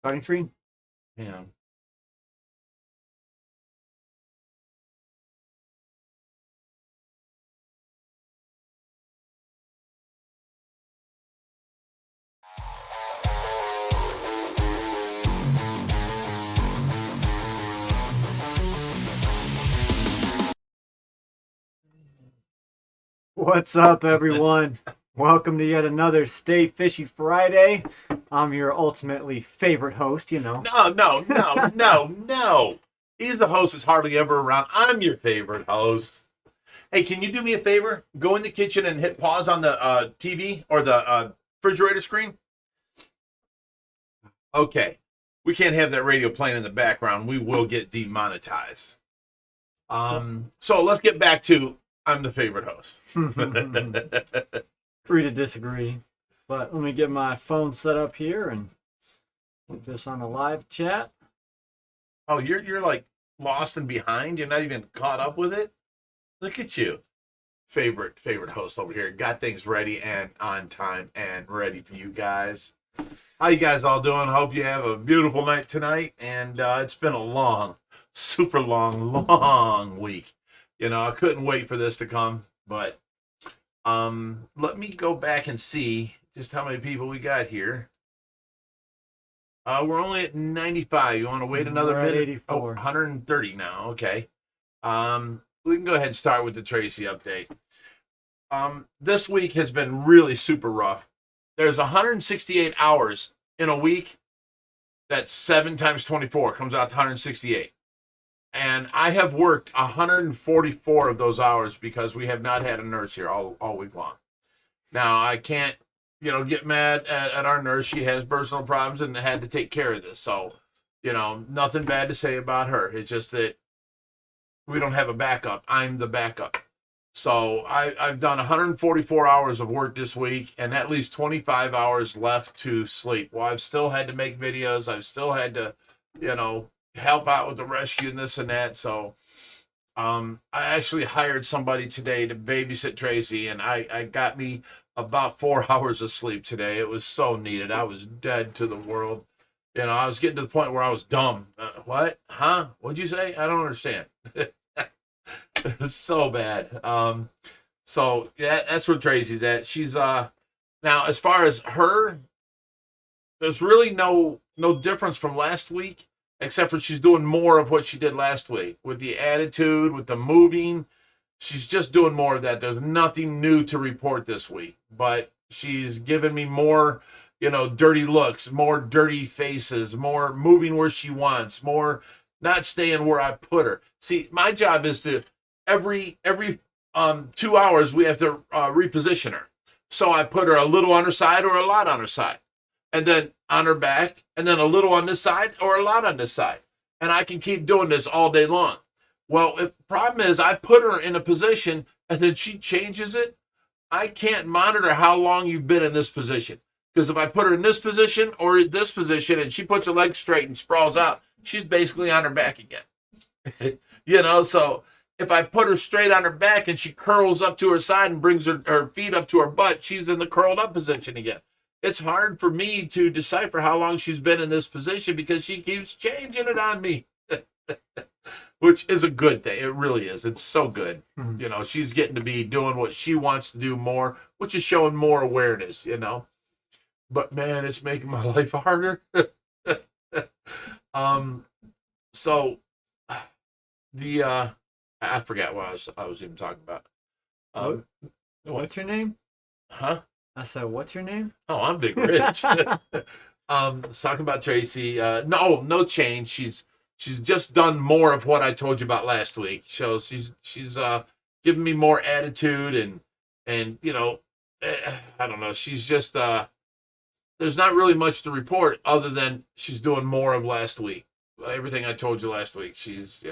Starting screen? Yeah. What's up, everyone? Welcome to yet another Stay Fishy Friday. I'm your ultimately favorite host, you know. No. He's the host that's hardly ever around. I'm your favorite host. Hey, can you do me a favor? Go in the kitchen and hit pause on the TV or the refrigerator screen. Okay. We can't have that radio playing in the background. We will get demonetized. So let's get back to I'm the favorite host. Free to disagree. But let me get my phone set up here and put this on a live chat. Oh, you're like lost and behind. You're not even caught up with it. Look at you. Favorite host over here. Got things ready and on time and ready for you guys. How you guys all doing? Hope you have a beautiful night tonight. And it's been a long, super long week. You know, I couldn't wait for this to come. But let me go back and see just how many people we got here. We're only at 95. You want to wait another minute? 84. Oh, 130 now. Okay. We can go ahead and start with the Tracy update. This week has been really super rough. There's 168 hours in a week. That's 7 times 24 comes out to 168. And I have worked 144 of those hours because we have not had a nurse here all week long. Now, I can't, get mad at our nurse. She has personal problems and had to take care of this. So, nothing bad to say about her. It's just that we don't have a backup. I'm the backup. So I've done 144 hours of work this week, and that leaves 25 hours left to sleep. Well, I've still had to make videos. I've still had to, help out with the rescue and this and that. So I actually hired somebody today to babysit Tracy, and I got me about 4 hours of sleep today. It was so needed. I was dead to the world. I was getting to the point where I was dumb. What? Huh? What'd you say? I don't understand. It was so bad. So yeah, that's where Tracy's at. She's now as far as her, there's really no difference from last week, except for she's doing more of what she did last week with the attitude, with the moving. She's just doing more of that. There's nothing new to report this week, but she's given me more, dirty looks, more dirty faces, more moving where she wants, more not staying where I put her. See, my job is to every 2 hours we have to reposition her. So I put her a little on her side or a lot on her side, and then on her back, and then a little on this side or a lot on this side. And I can keep doing this all day long. Well, the problem is I put her in a position and then she changes it. I can't monitor how long you've been in this position. Because if I put her in this position or this position and she puts her legs straight and sprawls out, she's basically on her back again. So if I put her straight on her back and she curls up to her side and brings her feet up to her butt, she's in the curled up position again. It's hard for me to decipher how long she's been in this position because she keeps changing it on me, which is a good thing. It really is. It's so good. Mm-hmm. She's getting to be doing what she wants to do more, which is showing more awareness, But man, it's making my life harder. So the I forgot what I was even talking about. What's your name? Huh? I said, what's your name? Oh, I'm Bigrich. Was talking about Tracy. No change. She's just done more of what I told you about last week. So she's giving me more attitude and I don't know. She's just there's not really much to report other than she's doing more of last week. Everything I told you last week. She's,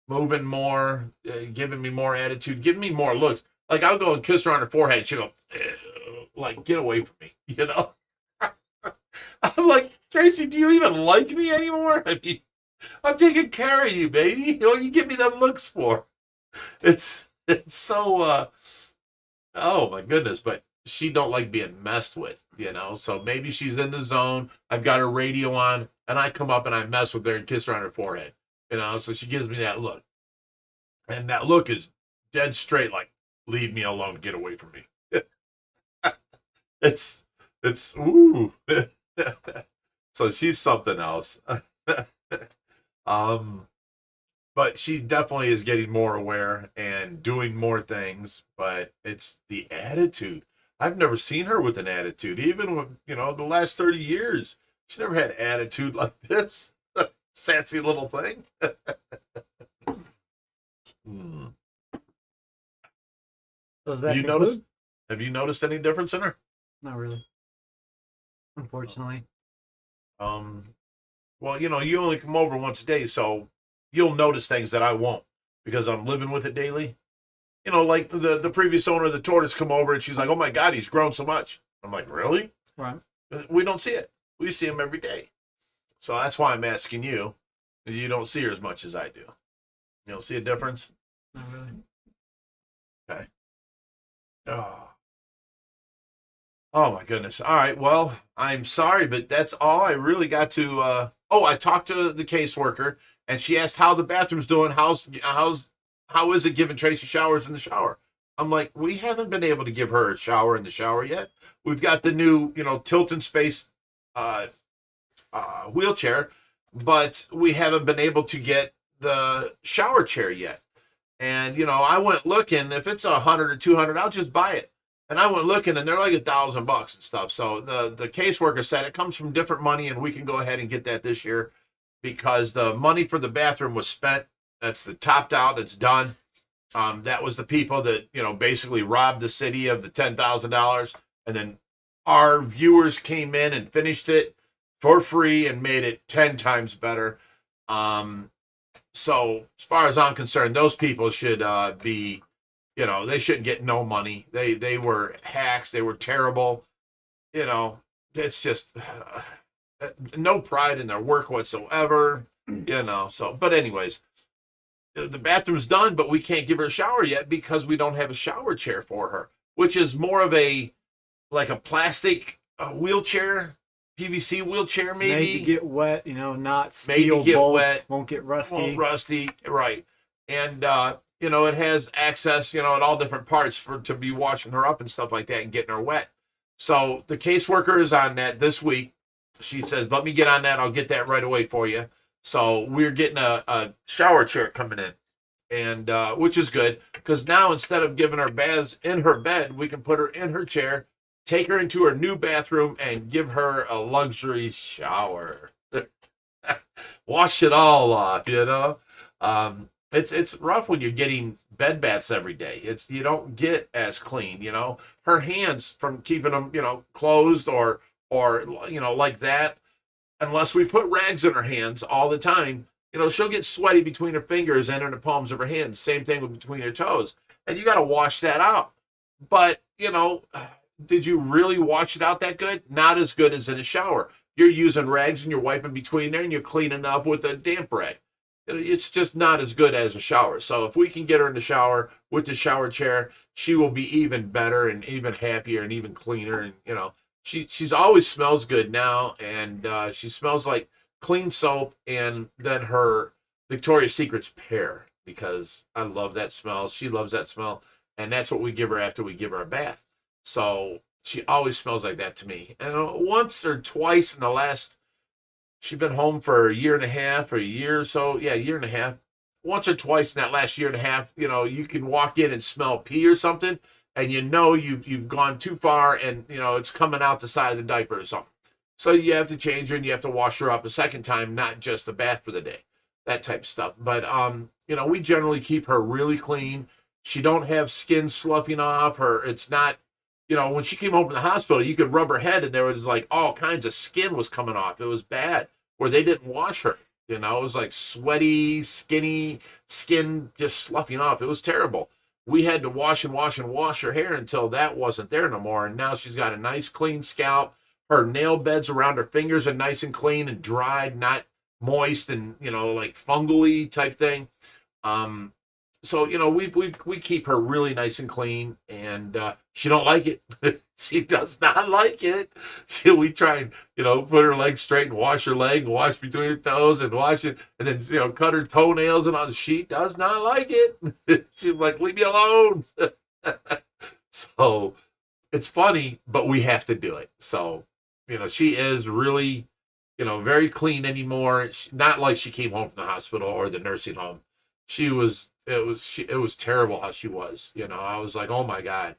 moving more, giving me more attitude, giving me more looks. Like, I'll go and kiss her on her forehead. She'll go, get away from me, I'm like, Tracy, do you even like me anymore? I mean, I'm taking care of you, baby. What you give me them looks for? It's so, oh, my goodness. But she don't like being messed with, So maybe she's in the zone. I've got her radio on. and I come up and I mess with her and kiss her on her forehead. So she gives me that look. And that look is dead straight, like, leave me alone, get away from me. it's ooh. So she's something else. But she definitely is getting more aware and doing more things, but it's the attitude. I've never seen her with an attitude, even with, the last 30 years. She never had attitude like this. Sassy little thing. So have you noticed any difference in her? Not really. Unfortunately. Well, you only come over once a day, so you'll notice things that I won't because I'm living with it daily. Like the previous owner of the tortoise come over and she's like, "Oh my God, he's grown so much." I'm like, "Really?" Right. We don't see it. We see him every day. So that's why I'm asking you. You don't see her as much as I do. You don't see a difference? Not really. Okay. Oh my goodness. All right. Well, I'm sorry, but that's all I really got to. I talked to the caseworker, and she asked how the bathroom's doing. How is it giving Tracy showers in the shower? I'm like, we haven't been able to give her a shower in the shower yet. We've got the new, tilt and space wheelchair, but we haven't been able to get the shower chair yet. And I went looking. If it's $100 or $200, I'll just buy it. And I went looking, and they're like $1,000 and stuff. So the caseworker said it comes from different money, and we can go ahead and get that this year because the money for the bathroom was spent. That's the topped out. It's done. That was the people that basically robbed the city of the $10,000, and then our viewers came in and finished it for free and made it 10 times better. So as far as I'm concerned, those people should be. They shouldn't get no money. They were hacks. They were terrible. It's just no pride in their work whatsoever. So, but anyways, the bathroom's done, but we can't give her a shower yet because we don't have a shower chair for her, which is more of like a plastic wheelchair, PVC wheelchair, maybe. Made to get wet, not steel maybe get bolts, wet. won't get rusty. Won't rusty, right. And, it has access, at all different parts to be washing her up and stuff like that and getting her wet. So the caseworker is on that this week. She says, let me get on that. I'll get that right away for you. So we're getting a shower chair coming in, and which is good because now instead of giving her baths in her bed, we can put her in her chair, take her into her new bathroom, and give her a luxury shower. Wash it all off, It's rough when you're getting bed baths every day. You don't get as clean, Her hands from keeping them, closed or like that. Unless we put rags in her hands all the time, she'll get sweaty between her fingers and in the palms of her hands. Same thing with between her toes. And you got to wash that out. But, did you really wash it out that good? Not as good as in a shower. You're using rags and you're wiping between there and you're cleaning up with a damp rag. It's just not as good as a shower. So if we can get her in the shower with the shower chair, she will be even better and even happier and even cleaner. And, she's always smells good now. And she smells like clean soap and then her Victoria's Secret's pear because I love that smell. She loves that smell. And that's what we give her after we give her a bath. So she always smells like that to me. And once or twice in the last... She's been home for a year and a half or a year or so. Yeah, a year and a half. Once or twice in that last year and a half, you can walk in and smell pee or something, and you've gone too far, and it's coming out the side of the diaper or something. So you have to change her and you have to wash her up a second time, not just the bath for the day, that type of stuff. But we generally keep her really clean. She don't have skin sloughing off her. It's not. When she came home from the hospital, you could rub her head and there was like all kinds of skin was coming off. It was bad where they didn't wash her. It was like sweaty, skinny skin just sloughing off. It was terrible. We had to wash and wash and wash her hair until that wasn't there no more. And now she's got a nice clean scalp. Her nail beds around her fingers are nice and clean and dried, not moist and, like fungally type thing. so we keep her really nice and clean, and she don't like it. She does not like it. We try and put her legs straight and wash her leg and wash between her toes and wash it, and then cut her toenails and all. She does not like it. She's like, leave me alone. So it's funny, but we have to do it. So she is really very clean anymore. Not like she came home from the hospital or the nursing home. It was terrible how she was. I was like, oh my God.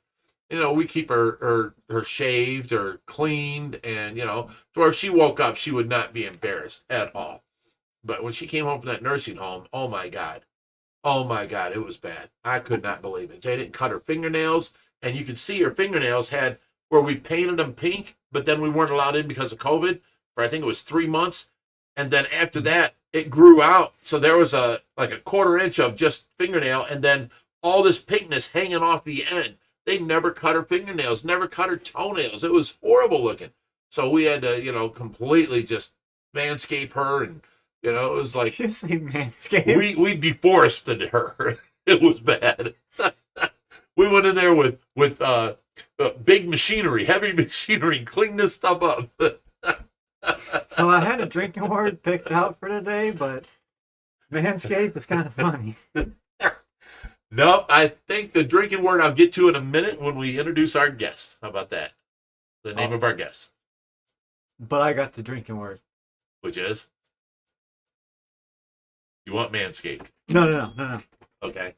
We keep her shaved or cleaned, and to where if she woke up, she would not be embarrassed at all. But when she came home from that nursing home, oh my God, it was bad. I could not believe it. They didn't cut her fingernails, and you could see her fingernails had where we painted them pink, but then we weren't allowed in because of COVID for I think it was 3 months, and then after that it grew out, so there was a quarter inch of just fingernail, and then all this pinkness hanging off the end. They never cut her fingernails, never cut her toenails. It was horrible looking. So we had to, completely just manscape her, and it was like you say manscape. We deforested her. It was bad. We went in there with big machinery, heavy machinery, and cleaned this stuff up. So I had a drinking word picked out for today, but manscape is kind of funny. Nope, I think the drinking word I'll get to in a minute when we introduce our guest. How about that? The name of our guest. But I got the drinking word. Which is? You want manscaped? No. Okay.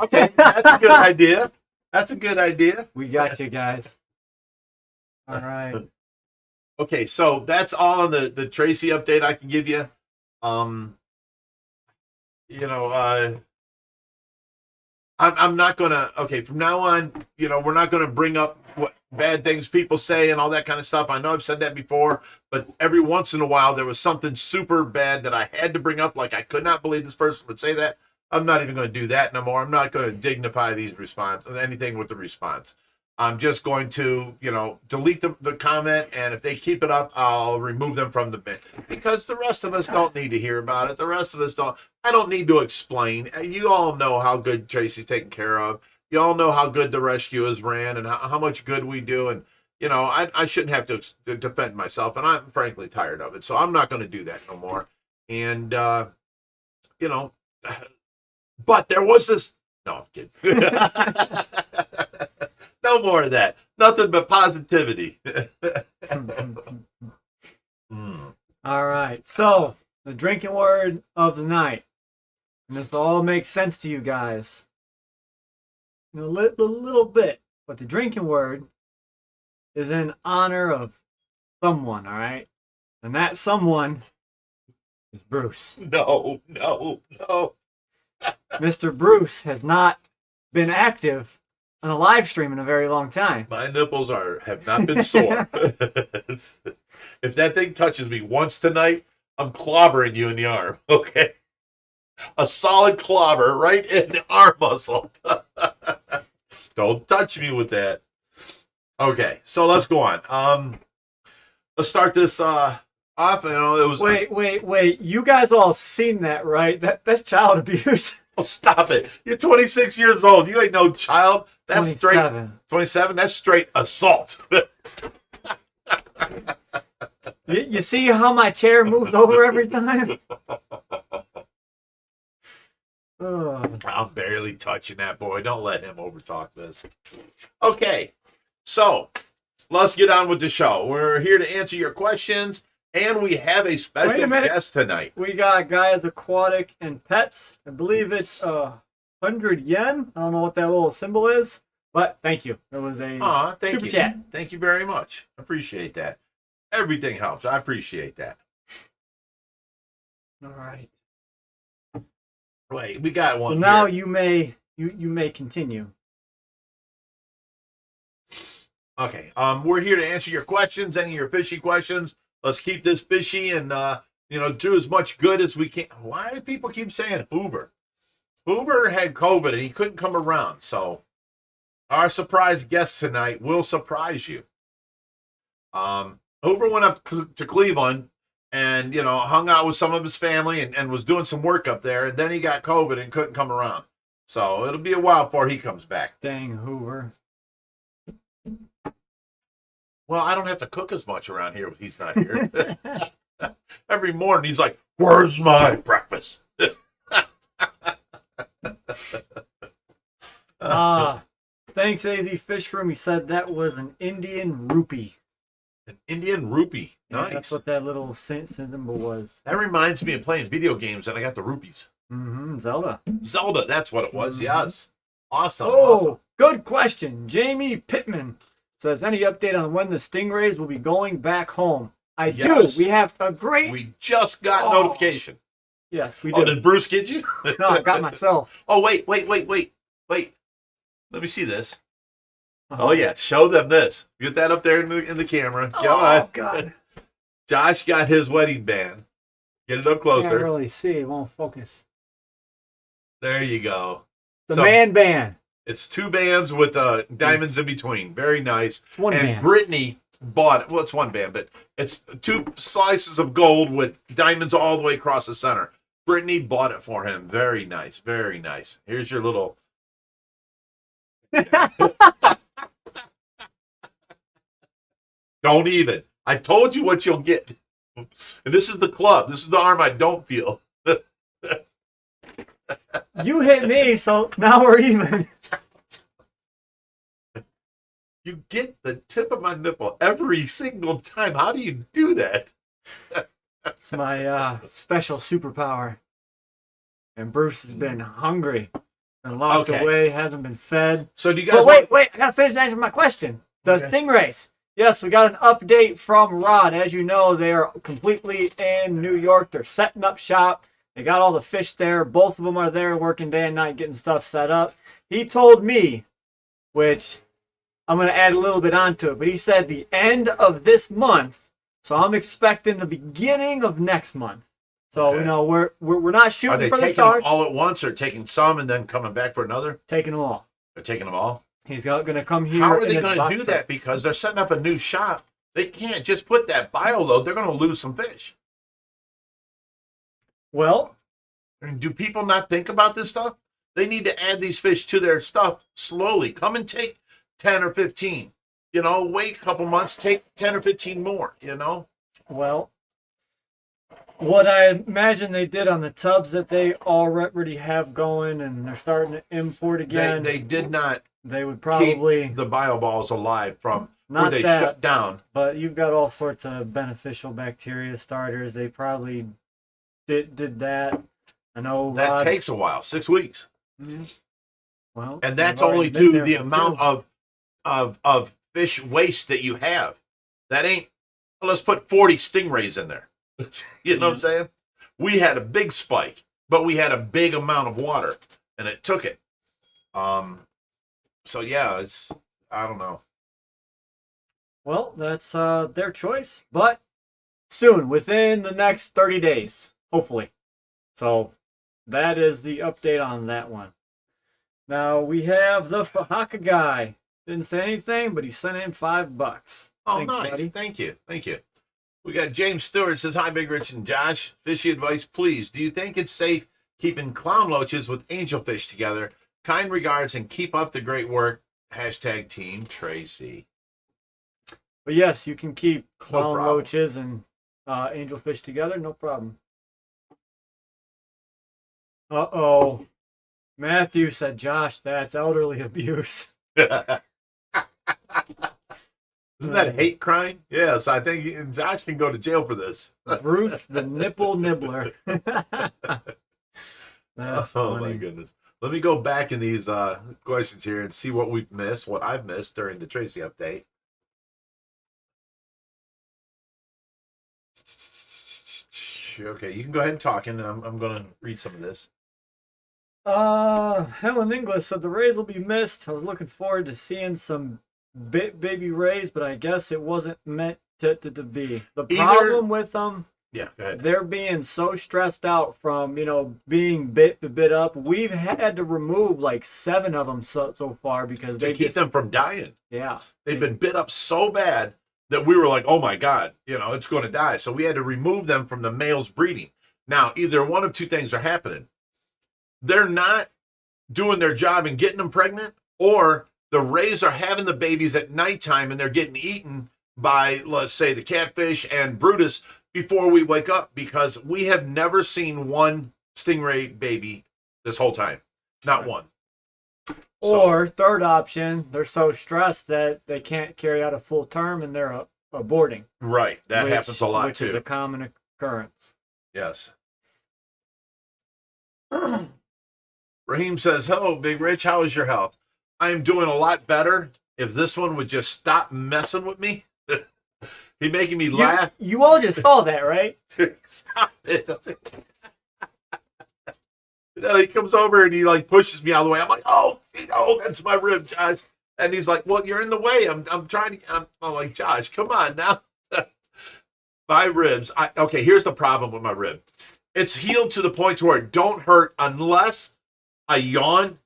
Okay, that's a good idea. We got you guys. All right. Okay, so that's all on the Tracy update I can give you. I'm not gonna. Okay, from now on, we're not gonna bring up what bad things people say and all that kind of stuff. I know I've said that before, but every once in a while there was something super bad that I had to bring up. Like I could not believe this person would say that. I'm not even going to do that no more. I'm not going to dignify these anything with the response. I'm just going to, delete the comment, and if they keep it up, I'll remove them from the bin. Because the rest of us don't need to hear about it. The rest of us don't. I don't need to explain. You all know how good Tracy's taken care of. You all know how good the rescue is ran and how much good we do. And, I shouldn't have to defend myself, and I'm frankly tired of it. So I'm not going to do that no more. And, but there was this. No, I'm kidding. No more of that. Nothing but positivity. All right. So, the drinking word of the night. And this all makes sense to you guys. A little bit. But the drinking word is in honor of someone, all right? And that someone is Bruce. No. Mr. Bruce has not been active on a live stream in a very long time. My nipples have not been sore. If that thing touches me once tonight, I'm clobbering you in the arm, okay? A solid clobber right in the arm muscle. Don't touch me with that. Okay, so let's go on. Let's start this off. It was. Wait. You guys all seen that, right? That's child abuse. Oh, stop it. You're 26 years old. You ain't no child. That's 27. Straight 27. That's straight assault. You see how my chair moves over every time? I'm barely touching that boy. Don't let him overtalk this. Okay, so let's get on with the show. We're here to answer your questions, and we have a special guest tonight. We got Guys Aquatic and Pets. I believe it's 100 yen. I don't know what that little symbol is, but thank you. It was a super chat. Thank you very much. Appreciate that. Everything helps. I appreciate that. All right. Wait, we got one. So now you may continue. Okay. We're here to answer your questions, any of your fishy questions. Let's keep this fishy and do as much good as we can. Why do people keep saying Hoover? Hoover had COVID and he couldn't come around. So our surprise guest tonight will surprise you. Hoover went up to Cleveland and hung out with some of his family and was doing some work up there, and then he got COVID and couldn't come around. So it'll be a while before he comes back. Dang Hoover. Well, I don't have to cook as much around here if he's not here. Every morning he's like, "Where's my breakfast?" Thanks, AZ Fish Room. He said that was an Indian rupee. An Indian rupee. Yeah, Nice. that's what that little symbol was. That reminds me of playing video games, and I got the rupees. Zelda. Zelda, that's what it was. Yes. Awesome. Oh, awesome. good question. Jamie Pittman says, any update on when the Stingrays will be going back home? I do. We have a great... We just got notification. Yes, we do. Oh, did Bruce get you? No, I got myself. Oh, wait. Let me see this. Oh, yeah. Show them this. Get that up there in the camera. Oh, God. Josh got his wedding band. Get it up closer. I can't really see. It won't focus. There you go. The man band. It's 2 bands with diamonds in between. Very nice. It's one band. Brittany bought it. Well, it's 1 band, but it's 2 slices of gold with diamonds all the way across the center. Brittany bought it for him. Very nice. Very nice. Here's your little... Don't even. I told you what you'll get. And this is the club. This is the arm I don't feel. You hit me, so now we're even. You get the tip of my nipple every single time. How do you do that? It's my special superpower. And Bruce has been hungry and locked away, hasn't been fed. So do you guys wait, I gotta finish answering my question. The Stingrays. Yes, we got an update from Rod. As you know, they are completely in New York. They're setting up shop. They got all the fish there. Both of them are there working day and night, getting stuff set up. He told me, which I'm going to add a little bit onto it, but he said the end of this month. So I'm expecting the beginning of next month. So, we're not shooting for the stars. Are they taking them all at once or taking some and then coming back for another? Taking them all. They're taking them all? He's going to come here. How are they going to do that? Because they're setting up a new shop. They can't just put that bio load. They're going to lose some fish. Well, do people not think about this stuff? They need to add these fish to their stuff slowly. Come and take 10 or 15. Wait a couple months, take 10 or 15 more, Well, what I imagine they did on the tubs that they already have going and they're starting to import again. They did not. They would probably keep the bio balls alive from not where they shut down. But you've got all sorts of beneficial bacteria starters. They probably did that. I know that takes a while, 6 weeks. Mm-hmm. Well, and that's only to the amount of fish waste that you have. That ain't. Well, let's put 40 stingrays in there. You know what I'm saying? We had a big spike, but we had a big amount of water, and it took it. So yeah, I don't know. Well, that's their choice, but soon, within the next 30 days, hopefully. So that is the update on that one. Now we have the Fahaka guy. Didn't say anything, but he sent in $5. Oh, thanks, nice. buddy. Thank you. We got James Stewart says, hi, Bigrich and Josh. Fishy advice, please. Do you think it's safe keeping clown loaches with angelfish together? Kind regards and keep up the great work. # Team Tracy. But yes, you can keep clown roaches and angelfish together. No problem. Uh-oh. Matthew said, Josh, that's elderly abuse. Isn't that hate crime? Yes, I think Josh can go to jail for this. Bruce the nipple nibbler. That's funny. My goodness. Let me go back in these questions here and see what we've missed, what I've missed during the Tracy update. Okay, you can go ahead and talk, and I'm going to read some of this. Helen Inglis said the rays will be missed. I was looking forward to seeing some baby rays, but I guess it wasn't meant to be. The problem with them, go ahead. They're being so stressed out from, being bit up. We've had to remove like 7 of them so far because they keep them from dying. Yeah. They've been bit up so bad that we were like, oh my God, it's going to die. So we had to remove them from the males breeding. Now, either one of two things are happening. They're not doing their job and getting them pregnant, or the rays are having the babies at nighttime and they're getting eaten by, let's say, the catfish and Brutus before we wake up, because we have never seen one stingray baby this whole time. Not one. Or third option, they're so stressed that they can't carry out a full term and they're aborting. Right. That happens a lot too. Which is a common occurrence. Yes. Raheem says, hello, Big Rich. How is your health? I am doing a lot better. If this one would just stop messing with me. He's making me laugh. You all just saw that, right? Stop it. He comes over and he like pushes me out of the way. I'm like, oh, that's my rib, Josh. And he's like, well, you're in the way. I'm trying to. I'm like, Josh, come on now. My ribs. Okay, here's the problem with my rib. It's healed to the point to where it don't hurt unless I yawn,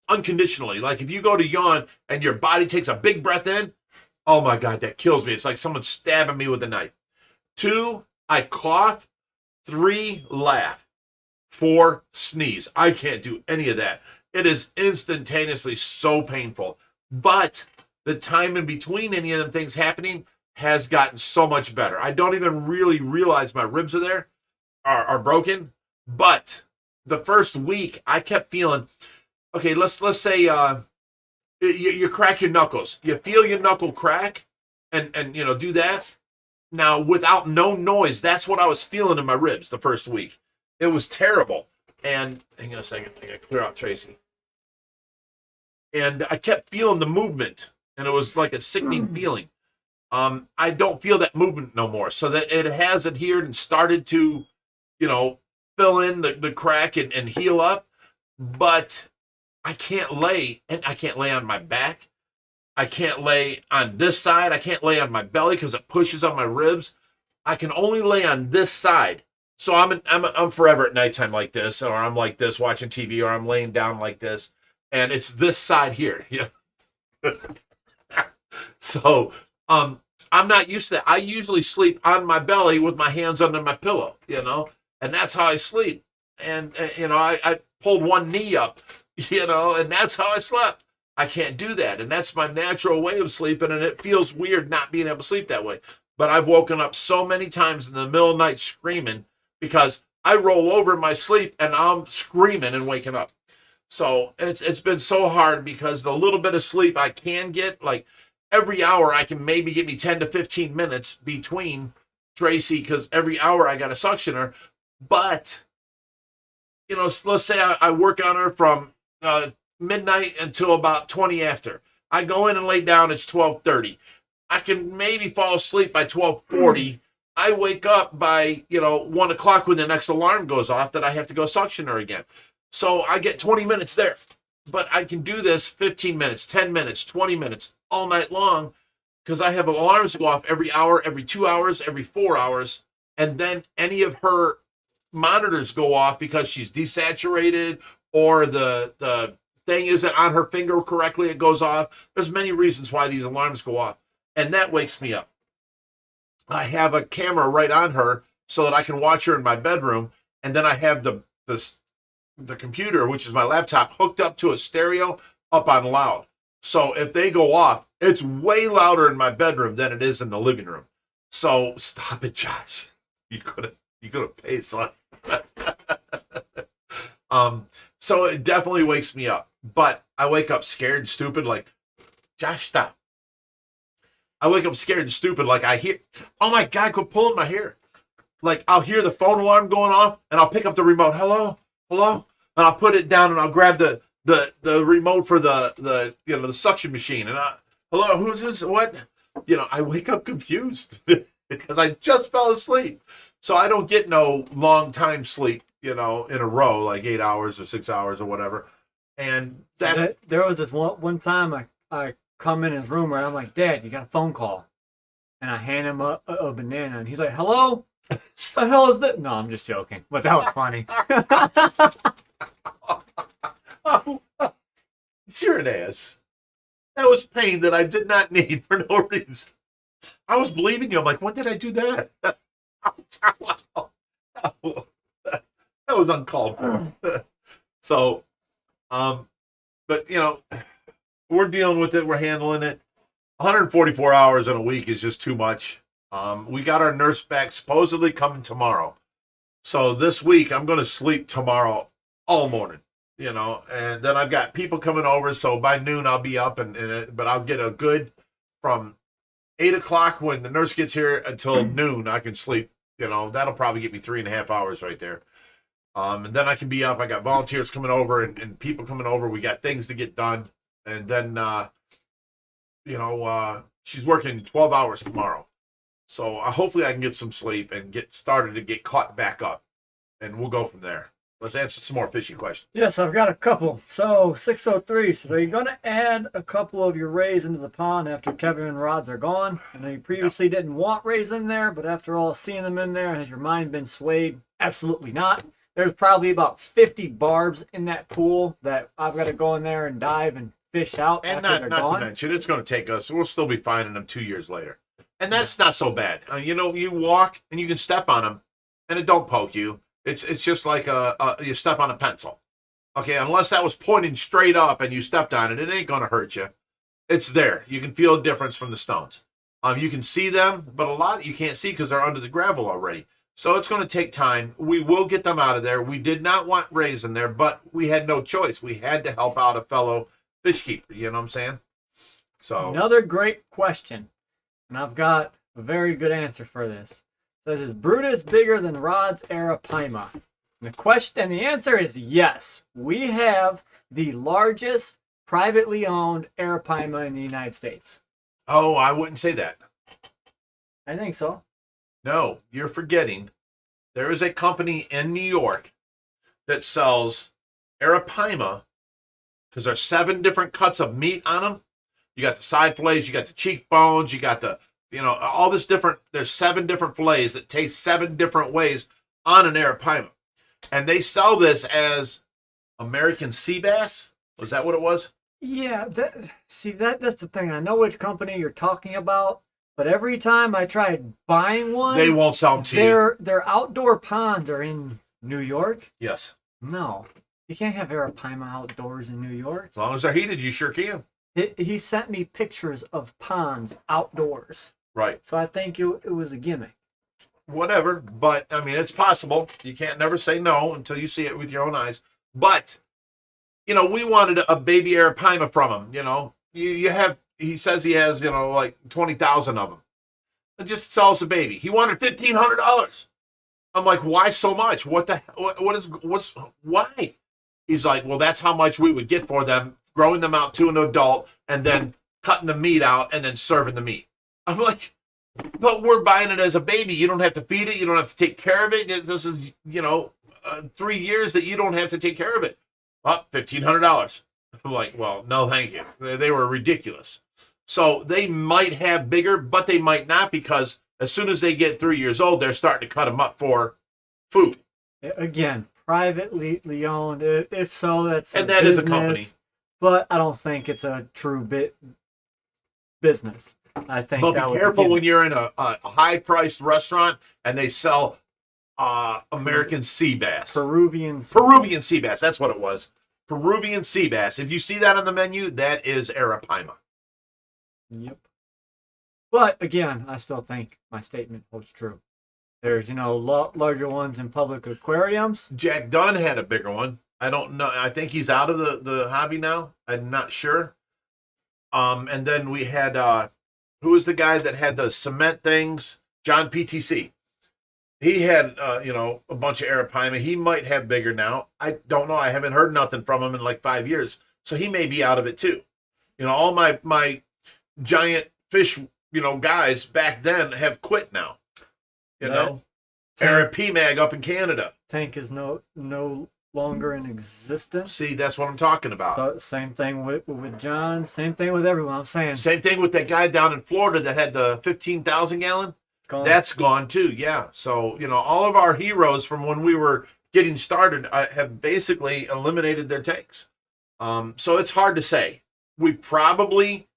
unconditionally. Like if you go to yawn and your body takes a big breath in, oh my God, that kills me. It's like someone stabbing me with a knife. 2, I cough. 3, laugh. 4, sneeze. I can't do any of that. It is instantaneously so painful. But the time in between any of them things happening has gotten so much better. I don't even really realize my ribs are broken. But the first week, I kept feeling, okay, let's say you crack your knuckles. You feel your knuckle crack and do that. Now, without no noise, that's what I was feeling in my ribs the first week. It was terrible. And hang on a second. I got to clear out Tracy. And I kept feeling the movement, and it was like a sickening feeling. I don't feel that movement no more. So that it has adhered and started to, fill in the crack and heal up. But I can't lay, and I can't lay on my back. I can't lay on this side. I can't lay on my belly because it pushes on my ribs. I can only lay on this side. So I'm forever at nighttime like this, or I'm like this watching TV, or I'm laying down like this, and it's this side here. So I'm not used to that. I usually sleep on my belly with my hands under my pillow, and that's how I sleep. And I pulled one knee up, and that's how I slept. I can't do that, and that's my natural way of sleeping, and it feels weird not being able to sleep that way. But I've woken up so many times in the middle of the night screaming because I roll over in my sleep and I'm screaming and waking up. So it's been so hard because the little bit of sleep I can get, like every hour I can maybe get me 10 to 15 minutes between Tracy, because every hour I got a suctioner. But, let's say I work on her from midnight until about 20 after. I go in and lay down, it's 12:30. I can maybe fall asleep by 12:40. I wake up by, 1 o'clock when the next alarm goes off that I have to go suction her again. So I get 20 minutes there. But I can do this 15 minutes, 10 minutes, 20 minutes, all night long, because I have alarms go off every hour, every 2 hours, every 4 hours. And then any of her monitors go off because she's desaturated, or the thing isn't on her finger correctly, it goes off. There's many reasons why these alarms go off. And that wakes me up. I have a camera right on her so that I can watch her in my bedroom. And then I have the computer, which is my laptop, hooked up to a stereo up on loud. So if they go off, it's way louder in my bedroom than it is in the living room. So stop it, Josh. You could have paid son. So it definitely wakes me up. But I wake up scared and stupid, like, Josh, stop. I wake up scared and stupid, like I hear, oh my God, quit pulling my hair. Like I'll hear the phone alarm going off, and I'll pick up the remote. Hello, and I'll put it down, and I'll grab the remote for the suction machine, and hello, who's this? What? I wake up confused because I just fell asleep. So I don't get no long time sleep, in a row, like 8 hours or 6 hours or whatever. And there was this one time I come in his room where I'm like, Dad, you got a phone call. And I hand him a banana, and he's like, hello? What the hell is that? No, I'm just joking. But that was funny. Sure it is. That was pain that I did not need for no reason. I was believing you. I'm like, when did I do that? That was uncalled for. So, but we're dealing with it. We're handling it. 144 hours in a week is just too much. We got our nurse back supposedly coming tomorrow. So this week I'm going to sleep tomorrow all morning, and then I've got people coming over. So by noon I'll be up but I'll get a good from 8 o'clock when the nurse gets here until noon. I can sleep, that'll probably get me 3.5 hours right there. And then I can be up. I got volunteers coming over and people coming over. We got things to get done. And then, she's working 12 hours tomorrow. So hopefully I can get some sleep and get started to get caught back up. And we'll go from there. Let's answer some more fishy questions. Yes, I've got a couple. So 603 says, are you going to add a couple of your rays into the pond after Kevin and Rods are gone? I know you previously didn't want rays in there, but after all, seeing them in there, has your mind been swayed? Absolutely not. There's probably about 50 barbs in that pool that I've got to go in there and dive and fish out. And after not gone. to mention, it's going to take us, we'll still be finding them 2 years later. And that's not so bad. You walk and you can step on them and it don't poke you. It's just like you step on a pencil. Okay, unless that was pointing straight up and you stepped on it, it ain't going to hurt you. It's there. You can feel a difference from the stones. You can see them, but a lot you can't see because they're under the gravel already. So it's going to take time. We will get them out of there. We did not want rays in there, but we had no choice. We had to help out a fellow fish keeper. You know what I'm saying? So another great question, and I've got a very good answer for this. It says, is Brutus bigger than Rod's Arapaima? And the answer is yes. We have the largest privately owned Arapaima in the United States. Oh, I wouldn't say that. I think so. No, you're forgetting. There is a company in New York that sells Arapaima because there's 7 different cuts of meat on them. You got the side fillets, you got the cheekbones, you got the, all this different, there's 7 different fillets that taste 7 different ways on an Arapaima. And they sell this as American sea bass. Was that what it was? Yeah, that's the thing. I know which company you're talking about. But every time I tried buying one, they won't sell them to you. Their outdoor ponds are in New York. Yes. No, you can't have Arapaima outdoors in New York. As long as they're heated, you sure can. He sent me pictures of ponds outdoors. Right. So I think it was a gimmick. Whatever, but I mean, it's possible. You can't never say no until you see it with your own eyes. But we wanted a baby Arapaima from him. You have. He says he has, like 20,000 of them. It just sells a baby. He wanted $1,500. I'm like, why so much? Why? He's like, well, that's how much we would get for them, growing them out to an adult and then cutting the meat out and then serving the meat. I'm like, but we're buying it as a baby. You don't have to feed it. You don't have to take care of it. This is, 3 years that you don't have to take care of it. Oh, $1,500. I'm like, well, no, thank you. They were ridiculous. So they might have bigger, but they might not, because as soon as they get 3 years old, they're starting to cut them up for food. Again, privately owned. If so, that's and that business, is a company. But I don't think it's a true business. I think. But be careful when you're in a high-priced restaurant and they sell American sea bass. Peruvian sea bass. That's what it was. Peruvian sea bass. If you see that on the menu, that is Arapaima. Yep. But again, I still think my statement holds true. There's, larger ones in public aquariums. Jack Dunn had a bigger one. I don't know. I think he's out of the hobby now. I'm not sure. And then we had, who was the guy that had the cement things? John PTC. He had, a bunch of Arapaima. He might have bigger now. I don't know. I haven't heard nothing from him in like 5 years. So he may be out of it too. All my giant fish, guys back then have quit now. Arapaima up in Canada. Tank is no longer in existence. See, that's what I'm talking about. So, same thing with John. Same thing with everyone. I'm saying. Same thing with that guy down in Florida that had the 15,000 gallon. That's gone too. Yeah. So, all of our heroes from when we were getting started have basically eliminated their tanks. So it's hard to say. We probably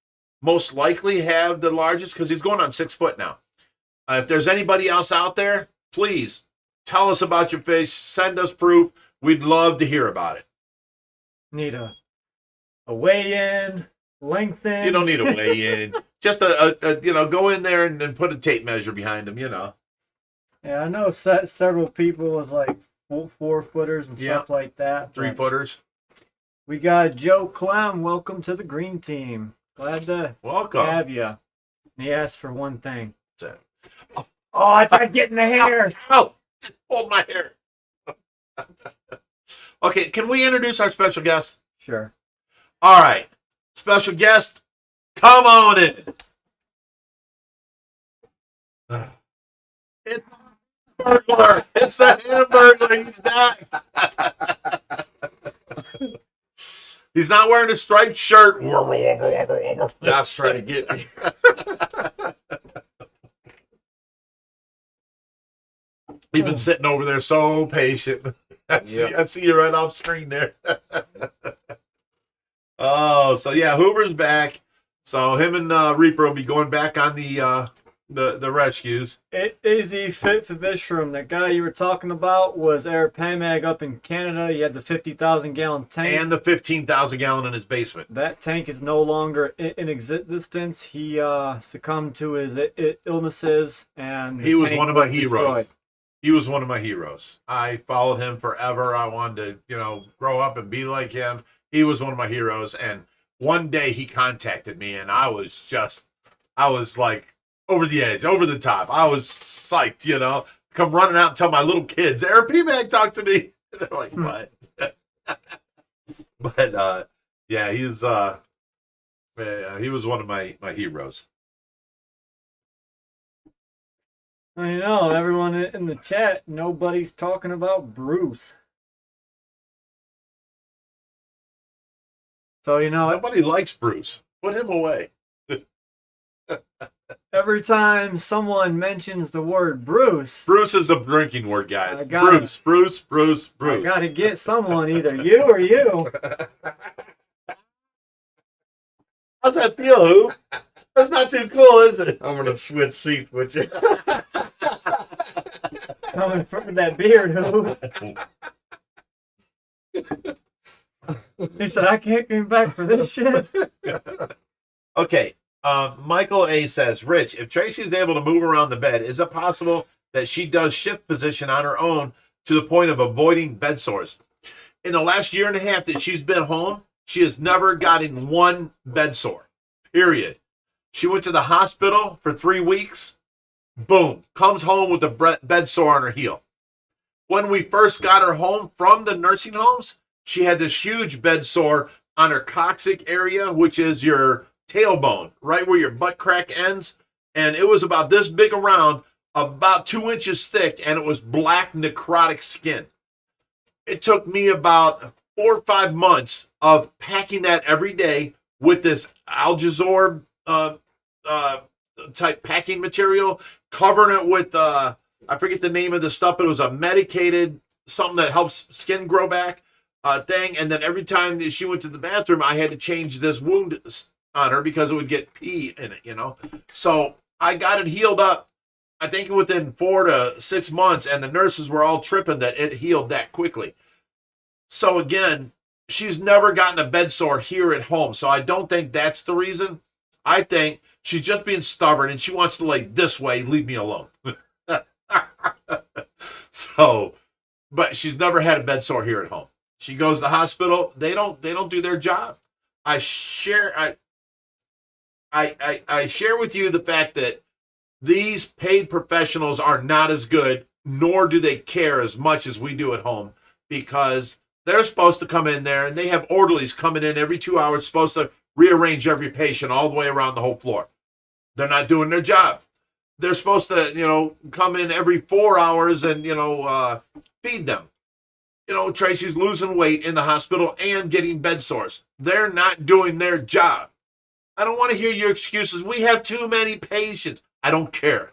most likely have the largest because he's going on 6 foot now. If there's anybody else out there, please tell us about your fish. Send us proof. We'd love to hear about it. Need a weigh-in, lengthen. You don't need a weigh-in. Just go in there and put a tape measure behind them, Yeah, I know several people was like 4-footers and stuff like that. 3-footers. We got Joe Clem. Welcome to the green team. Glad to have you. And he asked for one thing. What's that? Oh, I tried getting the hair. Oh, hold my hair. Okay, can we introduce our special guest? Sure. All right. Special guest, come on in. It's Hamburglar. It's the Hamburglar. He's back. He's not wearing a striped shirt. That's trying to get me. You've been sitting over there so patient. I see you right off screen there. Oh, so yeah, Hoover's back. So him and Reaper will be going back on the rescues. Is he fit for fish room? That guy you were talking about was Arapaima up in Canada. He had the 50,000 gallon tank. And the 15,000 gallon in his basement. That tank is no longer in existence. He succumbed to his illnesses, and he was one of my heroes. Destroyed. He was one of my heroes. I followed him forever. I wanted to, grow up and be like him. He was one of my heroes. And one day he contacted me, and I was like over the edge, over the top. I was psyched, come running out and tell my little kids, Arapaima talked to me. They're like, what? But, yeah, he was one of my heroes. I know, everyone in the chat, nobody's talking about Bruce. So, nobody likes Bruce. Put him away. Every time someone mentions the word Bruce. Bruce is a drinking word, guys. Bruce. I gotta get someone, either you or you. How's that feel, Who? That's not too cool, is it? I'm going to switch seats with you. Coming from that beard, Who? He said, I can't come back for this shit. Okay. Michael A. says, Rich, if Tracy is able to move around the bed, is it possible that she does shift position on her own to the point of avoiding bed sores? In the last year and a half that she's been home, she has never gotten one bed sore, period. She went to the hospital for 3 weeks. Boom. Comes home with a bed sore on her heel. When we first got her home from the nursing homes, she had this huge bed sore on her coccyx area, which is your tailbone, right where your butt crack ends. And it was about this big around, about 2 inches thick, and it was black necrotic skin. It took me about 4 or 5 months of packing that every day with this Algazorb type packing material, covering it with I forget the name of the stuff, but it was a medicated something that helps skin grow back thing. And then every time she went to the bathroom, I had to change this wound on her because it would get pee in it, So I got it healed up, I think within 4 to 6 months, and the nurses were all tripping that it healed that quickly. So again, she's never gotten a bed sore here at home. So I don't think that's the reason. I think she's just being stubborn and she wants to lay this way, leave me alone. So, but she's never had a bed sore here at home. She goes to the hospital. They don't do their job. I share with you the fact that these paid professionals are not as good, nor do they care as much as we do at home, because they're supposed to come in there and they have orderlies coming in every 2 hours, supposed to rearrange every patient all the way around the whole floor. They're not doing their job. They're supposed to, come in every 4 hours and, feed them. Tracy's losing weight in the hospital and getting bed sores. They're not doing their job. I don't want to hear your excuses. We have too many patients. I don't care.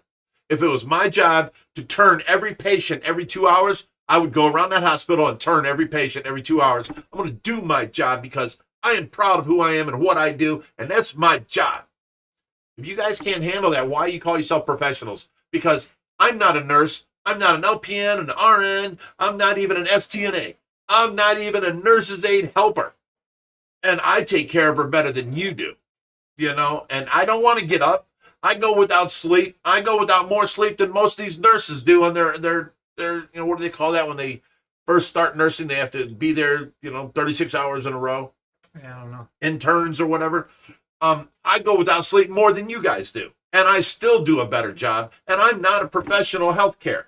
If it was my job to turn every patient every 2 hours, I would go around that hospital and turn every patient every 2 hours. I'm going to do my job because I am proud of who I am and what I do, and that's my job. If you guys can't handle that, why you call yourself professionals? Because I'm not a nurse. I'm not an LPN, an RN. I'm not even an STNA. I'm not even a nurse's aide helper. And I take care of her better than you do, you know? And I don't want to get up. I go without sleep. I go without more sleep than most of these nurses do on their you know, what do they call that when they first start nursing? They have to be there, you know, 36 hours in a row. Yeah, I don't know. Interns or whatever. I go without sleep more than you guys do. And I still do a better job. And I'm not a professional healthcare.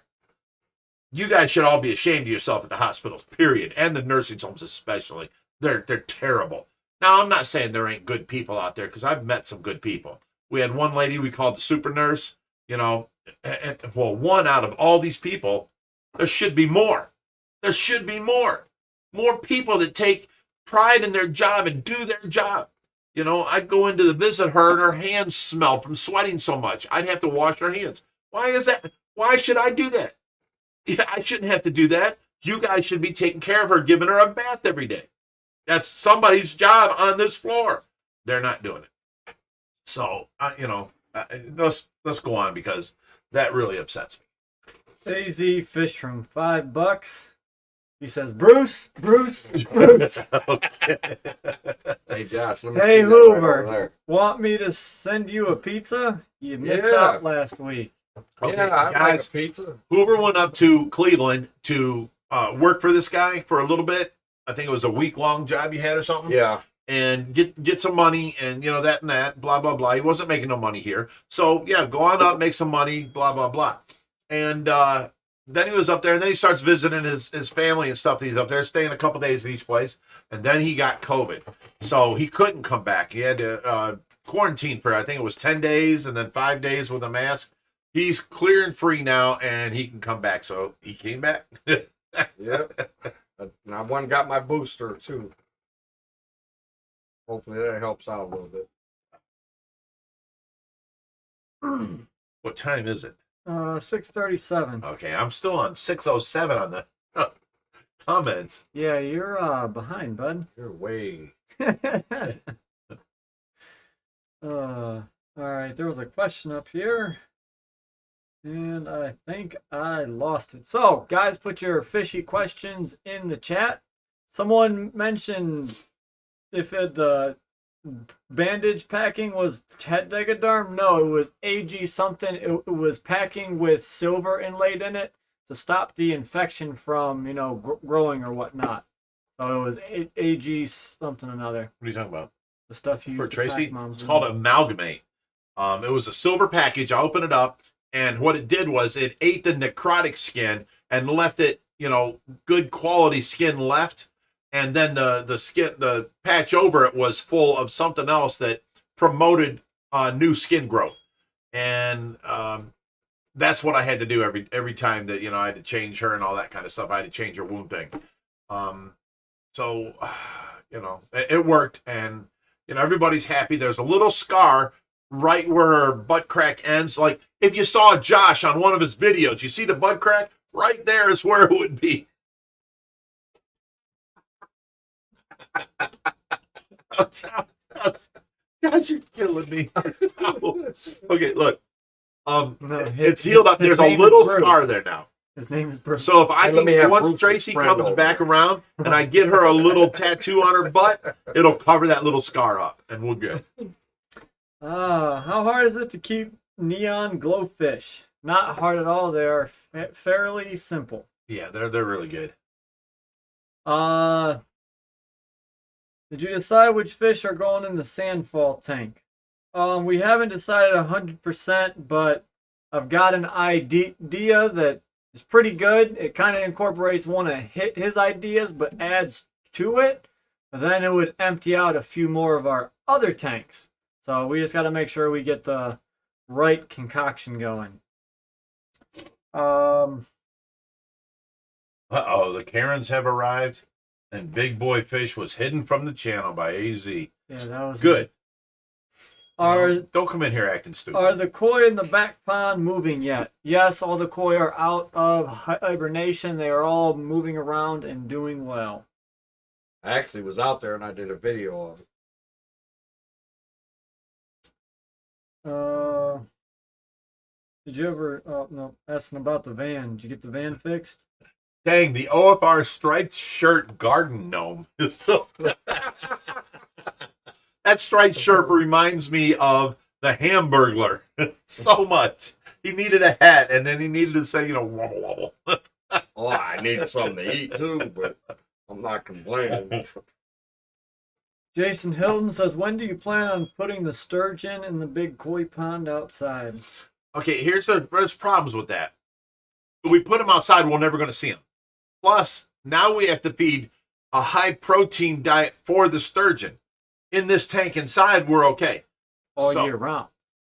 You guys should all be ashamed of yourself at the hospitals, period. And the nursing homes especially. They're terrible. Now, I'm not saying there ain't good people out there, because I've met some good people. We had one lady we called the super nurse. You know, well, one out of all these people, there should be more. There should be more. More people that take pride in their job and do their job. You know, I'd go in to visit her and her hands smell from sweating so much. I'd have to wash her hands. Why is that? Why should I do that? Yeah, I shouldn't have to do that. You guys should be taking care of her, giving her a bath every day. That's somebody's job on this floor. They're not doing it. So, you know, let's go on, because that really upsets me. AZ Fish from $5. He says, Bruce. Okay. Hey, Josh, let me Hey, see that Hoover. right over there. Want me to send you a pizza? You missed Yeah. out last week. Okay, Yeah, I'd like guys, a pizza. Hoover went up to Cleveland to work for this guy for a little bit. I think it was a week-long job you had or something. Yeah. And get some money, and, you know, that and that, blah, blah, blah. He wasn't making no money here. So, yeah, go on up, make some money, blah, blah, blah. And then he was up there, and then he starts visiting his family and stuff that he's up there, staying a couple days at each place. And then he got COVID. So he couldn't come back. He had to quarantine for, I think it was 10 days and then 5 days with a mask. He's clear and free now, and he can come back. So he came back. Yep. And I one got my booster, too. Hopefully that helps out a little bit. What time is it? 6:37. Okay, I'm still on 6:07 on the comments. Yeah, you're behind, bud. You're way. All right, there was a question up here, and I think I lost it. So, guys, put your fishy questions in the chat. Someone mentioned if the bandage packing was tetraderm. No, it was AG something. It was packing with silver inlaid in it to stop the infection from, you know, growing or whatnot. So it was AG something or another. What are you talking about? The stuff you For use to pack Tracy? moms It's with. called amalgamate. It was a silver package. I opened it up, and what it did was it ate the necrotic skin and left it, you know, good quality skin left. And then the skin, the patch over it was full of something else that promoted new skin growth. And that's what I had to do every time that, you know, I had to change her and all that kind of stuff. I had to change her wound thing. So, you know, it worked, and, you know, everybody's happy. There's a little scar right where her butt crack ends. Like, if you saw Josh on one of his videos, you see the butt crack? Right there is where it would be. Josh, you're killing me. Okay, look. No, It's healed up. There's a little scar there now. His name is Bruce. So if I Hey, let me can, have once Bruce's Tracy friend comes over back there. around and I get her a little tattoo on her butt, it'll cover that little scar up, and we're good. How hard is it to keep neon glowfish? Not hard at all. They are fairly simple. Yeah, they're really good. Did you decide which fish are going in the sandfall tank? We haven't decided 100%, but I've got an idea that is pretty good. It kind of incorporates one of his ideas, but adds to it. But then it would empty out a few more of our other tanks. So we just got to make sure we get the right concoction going. Uh-oh, the Karens have arrived, and Big Boy Fish was hidden from the channel by AZ. Yeah, that was Good. Are Don't come in here acting stupid. Are the koi in the back pond moving yet? Yes, all the koi are out of hibernation. They are all moving around and doing well. I actually was out there and I did a video of it. Did you ever? Oh no, asking about the van. Did you get the van fixed? Dang, the OFR striped shirt garden gnome. So, that striped shirt reminds me of the Hamburglar so much. He needed a hat, and then he needed to say, wobble wobble. Oh, I need something to eat too, but I'm not complaining. Jason Hilton says, when do you plan on putting the sturgeon in the big koi pond outside? Okay, there's problems with that. If we put them outside, we're never going to see them. Plus, now we have to feed a high protein diet for the sturgeon. In this tank inside, we're okay. All year round.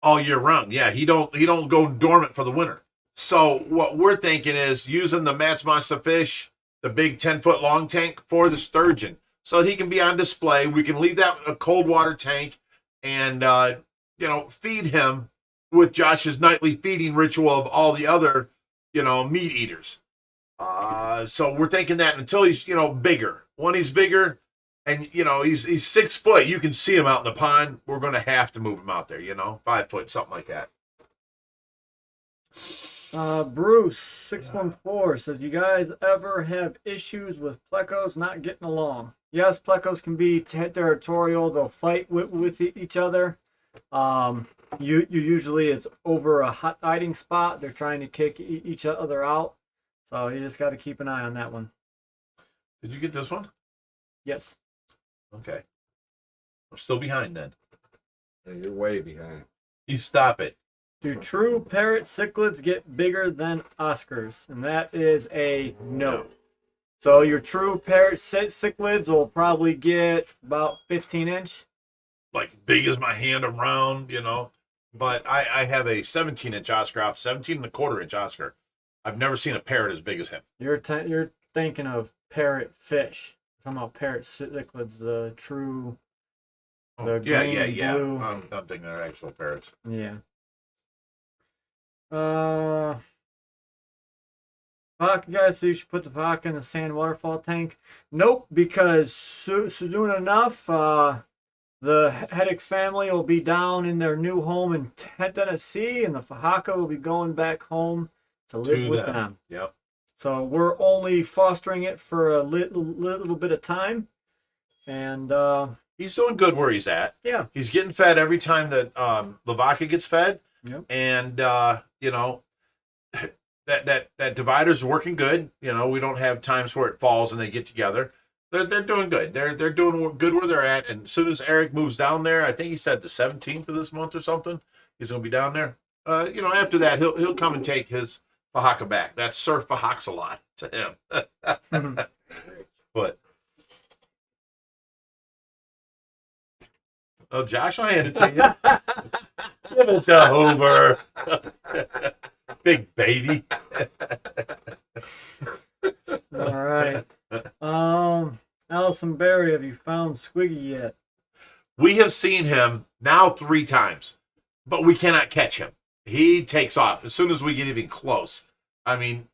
All year round, yeah. He don't go dormant for the winter. So what we're thinking is using the Matt's Monster Fish, the big 10-foot long tank for the sturgeon, so that he can be on display. We can leave that a cold water tank and feed him with Josh's nightly feeding ritual of all the other meat eaters. So we're thinking that until he's bigger. When he's bigger and he's 6 foot, you can see him out in the pond. We're going to have to move him out there. 5 foot, something like that. Bruce 614 says, you guys ever have issues with plecos not getting along? Yes, plecos can be territorial. They'll fight with each other. You usually it's over a hot hiding spot. They're trying to kick each other out. So you just got to keep an eye on that one. Did you get this one? Yes. Okay. I'm still behind then. Yeah, you're way behind. You stop it. Do true parrot cichlids get bigger than Oscars? And that is a no. So your true parrot cichlids will probably get about 15-inch. Like big as my hand around, But I have a 17-inch Oscar out, 17.25-inch Oscar. I've never seen a parrot as big as him. You're thinking of parrot fish. I'm talking about parrot cichlids, the true. Oh, The yeah. green, blue. I'm thinking they're actual parrots. Yeah. Vodka guys, so you should put the vodka in the sand waterfall tank. Nope, because soon enough, the Heddick family will be down in their new home in Tennessee, and the Fahaka will be going back home to live with them. Yep. So we're only fostering it for a little bit of time, and He's doing good where he's at. yeah, He's getting fed every time that Lavaca gets fed. Yep. And that divider's working good. We don't have times where it falls and they get together. They're doing good. They're doing good where they're at. And as soon as Eric moves down there, I think he said the 17th of this month or something, he's gonna be down there. After that, he'll come and take his Fahaka back. That's Sir Fahaxalot to him. But oh, Josh, I hand it to you. Give it to Hoover. Big baby. all right. Allison Berry, have you found Squiggy yet? We have seen him now 3 times, but we cannot catch him. He takes off as soon as we get even close. I mean,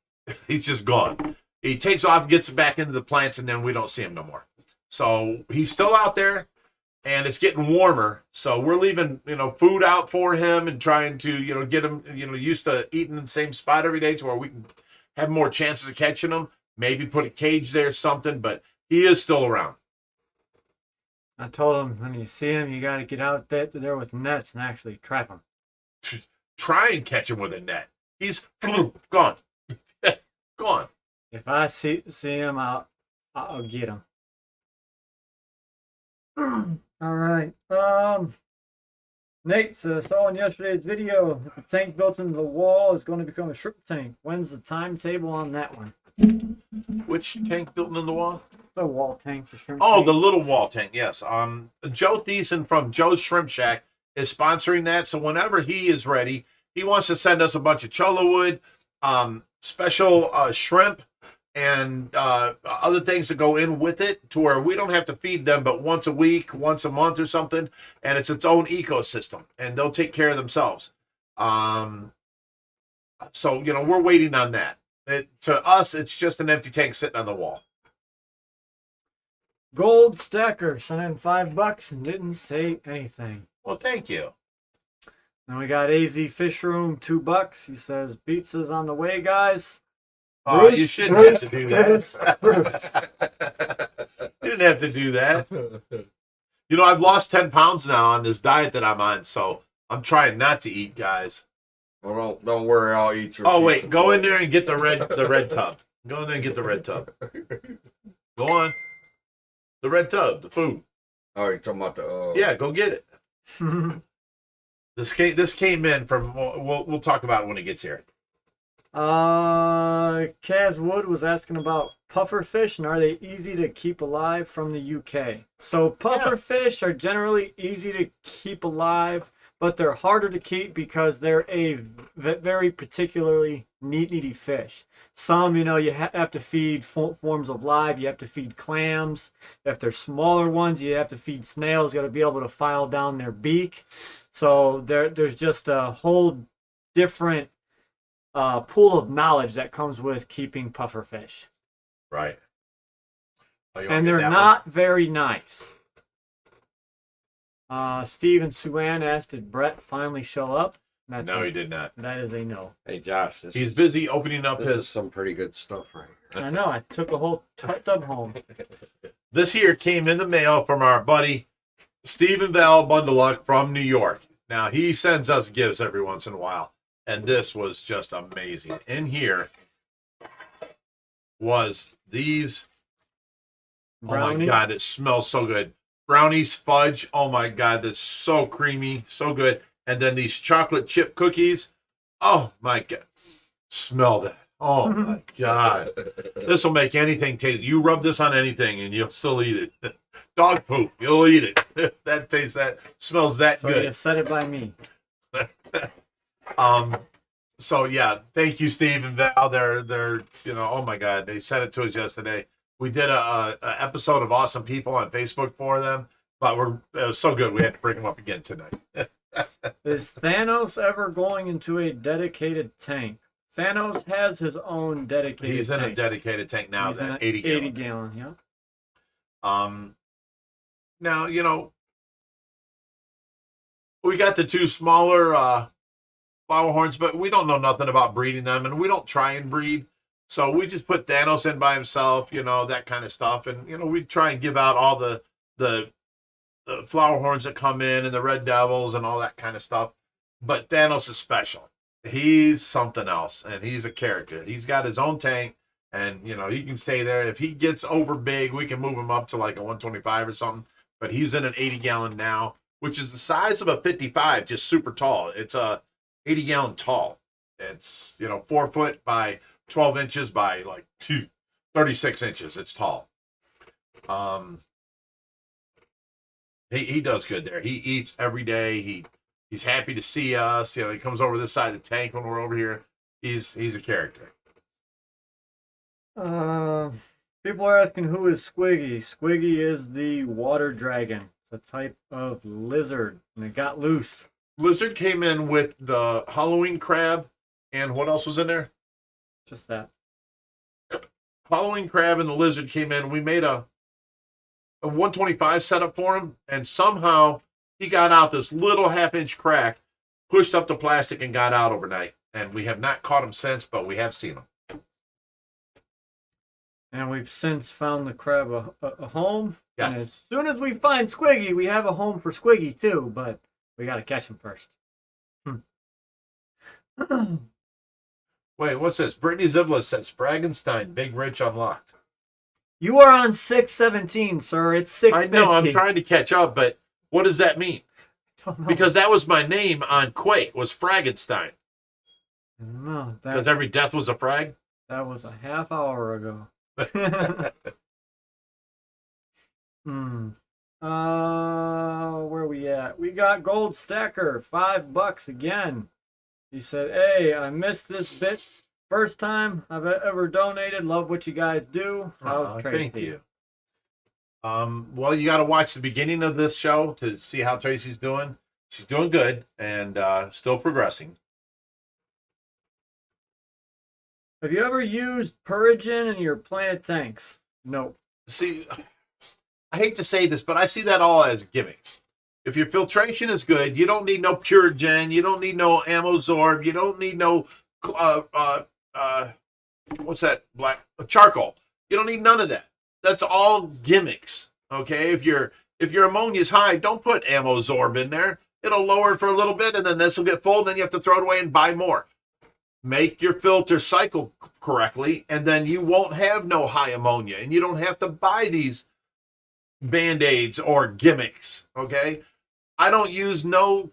he's just gone. He takes off, gets back into the plants, and then we don't see him no more. So he's still out there. And it's getting warmer, so we're leaving, food out for him and trying to, get him, used to eating in the same spot every day to where we can have more chances of catching him. Maybe put a cage there or something, but he is still around. I told him when you see him, you got to get out there with nets and actually trap him. Try and catch him with a net. He's gone. Gone. If I see him, I'll get him. All right. Nate saw in yesterday's video that the tank built into the wall is going to become a shrimp tank. When's the timetable on that one? Which tank built into the wall? The wall tank, the shrimp Oh, tank. the little wall tank, yes. Joe Thiessen from Joe's Shrimp Shack is sponsoring that. So whenever he is ready, he wants to send us a bunch of cholla wood, special shrimp, and other things to go in with it to where we don't have to feed them but once a week, once a month or something, and it's its own ecosystem, and they'll take care of themselves. So, we're waiting on that. To us, it's just an empty tank sitting on the wall. Gold Stacker sent in $5 and didn't say anything. Well, thank you. Then we got AZ Fish Room, $2. He says pizza's on the way, guys. Oh, you Bruce, shouldn't Bruce, have to do that. Bruce. You didn't have to do that. You know, I've lost 10 pounds now on this diet that I'm on, so I'm trying not to eat, guys. Well, don't worry, I'll eat your Oh pizza wait, go for in you. there and get the red tub. Go in there and get the red tub. Go on. The red tub, the food. Oh, you're talking about the... Yeah, go get it. This came in from. We'll talk about it when it gets here. Kaz Wood was asking about pufferfish and are they easy to keep alive from the UK? So pufferfish are generally easy to keep alive, but they're harder to keep because they're a very particularly needy fish. Some, you have to feed forms of life. You have to feed clams. If they're smaller ones, you have to feed snails. You got to be able to file down their beak. So there's just a whole different pool of knowledge that comes with keeping pufferfish. Right. And they're not very nice. Steve and Sue Ann asked, did Brett finally show up? No, he did not. That is a no. Hey, Josh. He's busy opening up This is his. some pretty good stuff right here. I know. I took a whole tub home. This here came in the mail from our buddy Stephen Val Bundeluck from New York. Now, he sends us gifts every once in a while, and this was just amazing. In here was these. Brownie. Oh, my God, it smells so good. Brownies, fudge. Oh, my God, that's so creamy, so good. And then these chocolate chip cookies. Oh, my God. Smell that. Oh, my God. This will make anything taste. You rub this on anything, and you'll still eat it. Dog poop, you'll eat it. That smells that So good. you said it by me. So yeah, thank you, Steve and Val. They're oh my God, they sent it to us yesterday. We did a episode of Awesome People on Facebook for them, but it was so good we had to bring them up again tonight. Is Thanos ever going into a dedicated tank? Thanos has his own dedicated He's in tank. a dedicated tank now, He's in that an 80 gallon. 80 gallon, yeah. Now, we got the two smaller flowerhorns, but we don't know nothing about breeding them, and we don't try and breed. So we just put Thanos in by himself, that kind of stuff. And, we try and give out all the flowerhorns that come in and the red devils and all that kind of stuff. But Thanos is special. He's something else, and he's a character. He's got his own tank, and, he can stay there. If he gets over big, we can move him up to like a 125 or something. But he's in an 80 gallon now, which is the size of a 55, just super tall. It's a 80 gallon tall. It's, 4 foot by 12 inches by like 36 inches. It's tall. He does good there. He eats every day. He's happy to see us. He comes over this side of the tank when we're over here. He's a character. People are asking who is Squiggy. Squiggy is the water dragon. It's a type of lizard, and it got loose. Lizard came in with the Halloween crab, and what else was in there? Just that. Halloween crab and the lizard came in. We made a 125 setup for him, and somehow he got out this little half-inch crack, pushed up the plastic, and got out overnight. And we have not caught him since, but we have seen him. And we've since found the crab a home. Yes. And as soon as we find Squiggy, we have a home for Squiggy too, but we got to catch him first. Wait, what's this? Brittany Zibla says Fragenstein, Bigrich unlocked. You are on 617, sir. It's 650. I know, I'm trying to catch up, but what does that mean? Don't know. Because that was my name on Quake, was Fragenstein. I don't know. Because every death was a frag? That was a half hour ago. Where we at? We got Gold Stacker, $5 again. He said, hey, I missed this bit. First time I've ever donated. Love what you guys do. How's Tracy? Thank you. Well, you got to watch the beginning of this show to see how Tracy's doing. She's doing good and still progressing. Have you ever used Purigen in your plant tanks? Nope. See, I hate to say this, but I see that all as gimmicks. If your filtration is good, you don't need no Purigen, you don't need no Amozorb, you don't need no what's that black charcoal. You don't need none of that. That's all gimmicks. Okay, if your ammonia is high, don't put Amozorb in there. It'll lower it for a little bit, and then this will get full. And then you have to throw it away and buy more. Make your filter cycle correctly, and then you won't have no high ammonia, and you don't have to buy these Band-Aids or gimmicks. Okay, I don't use no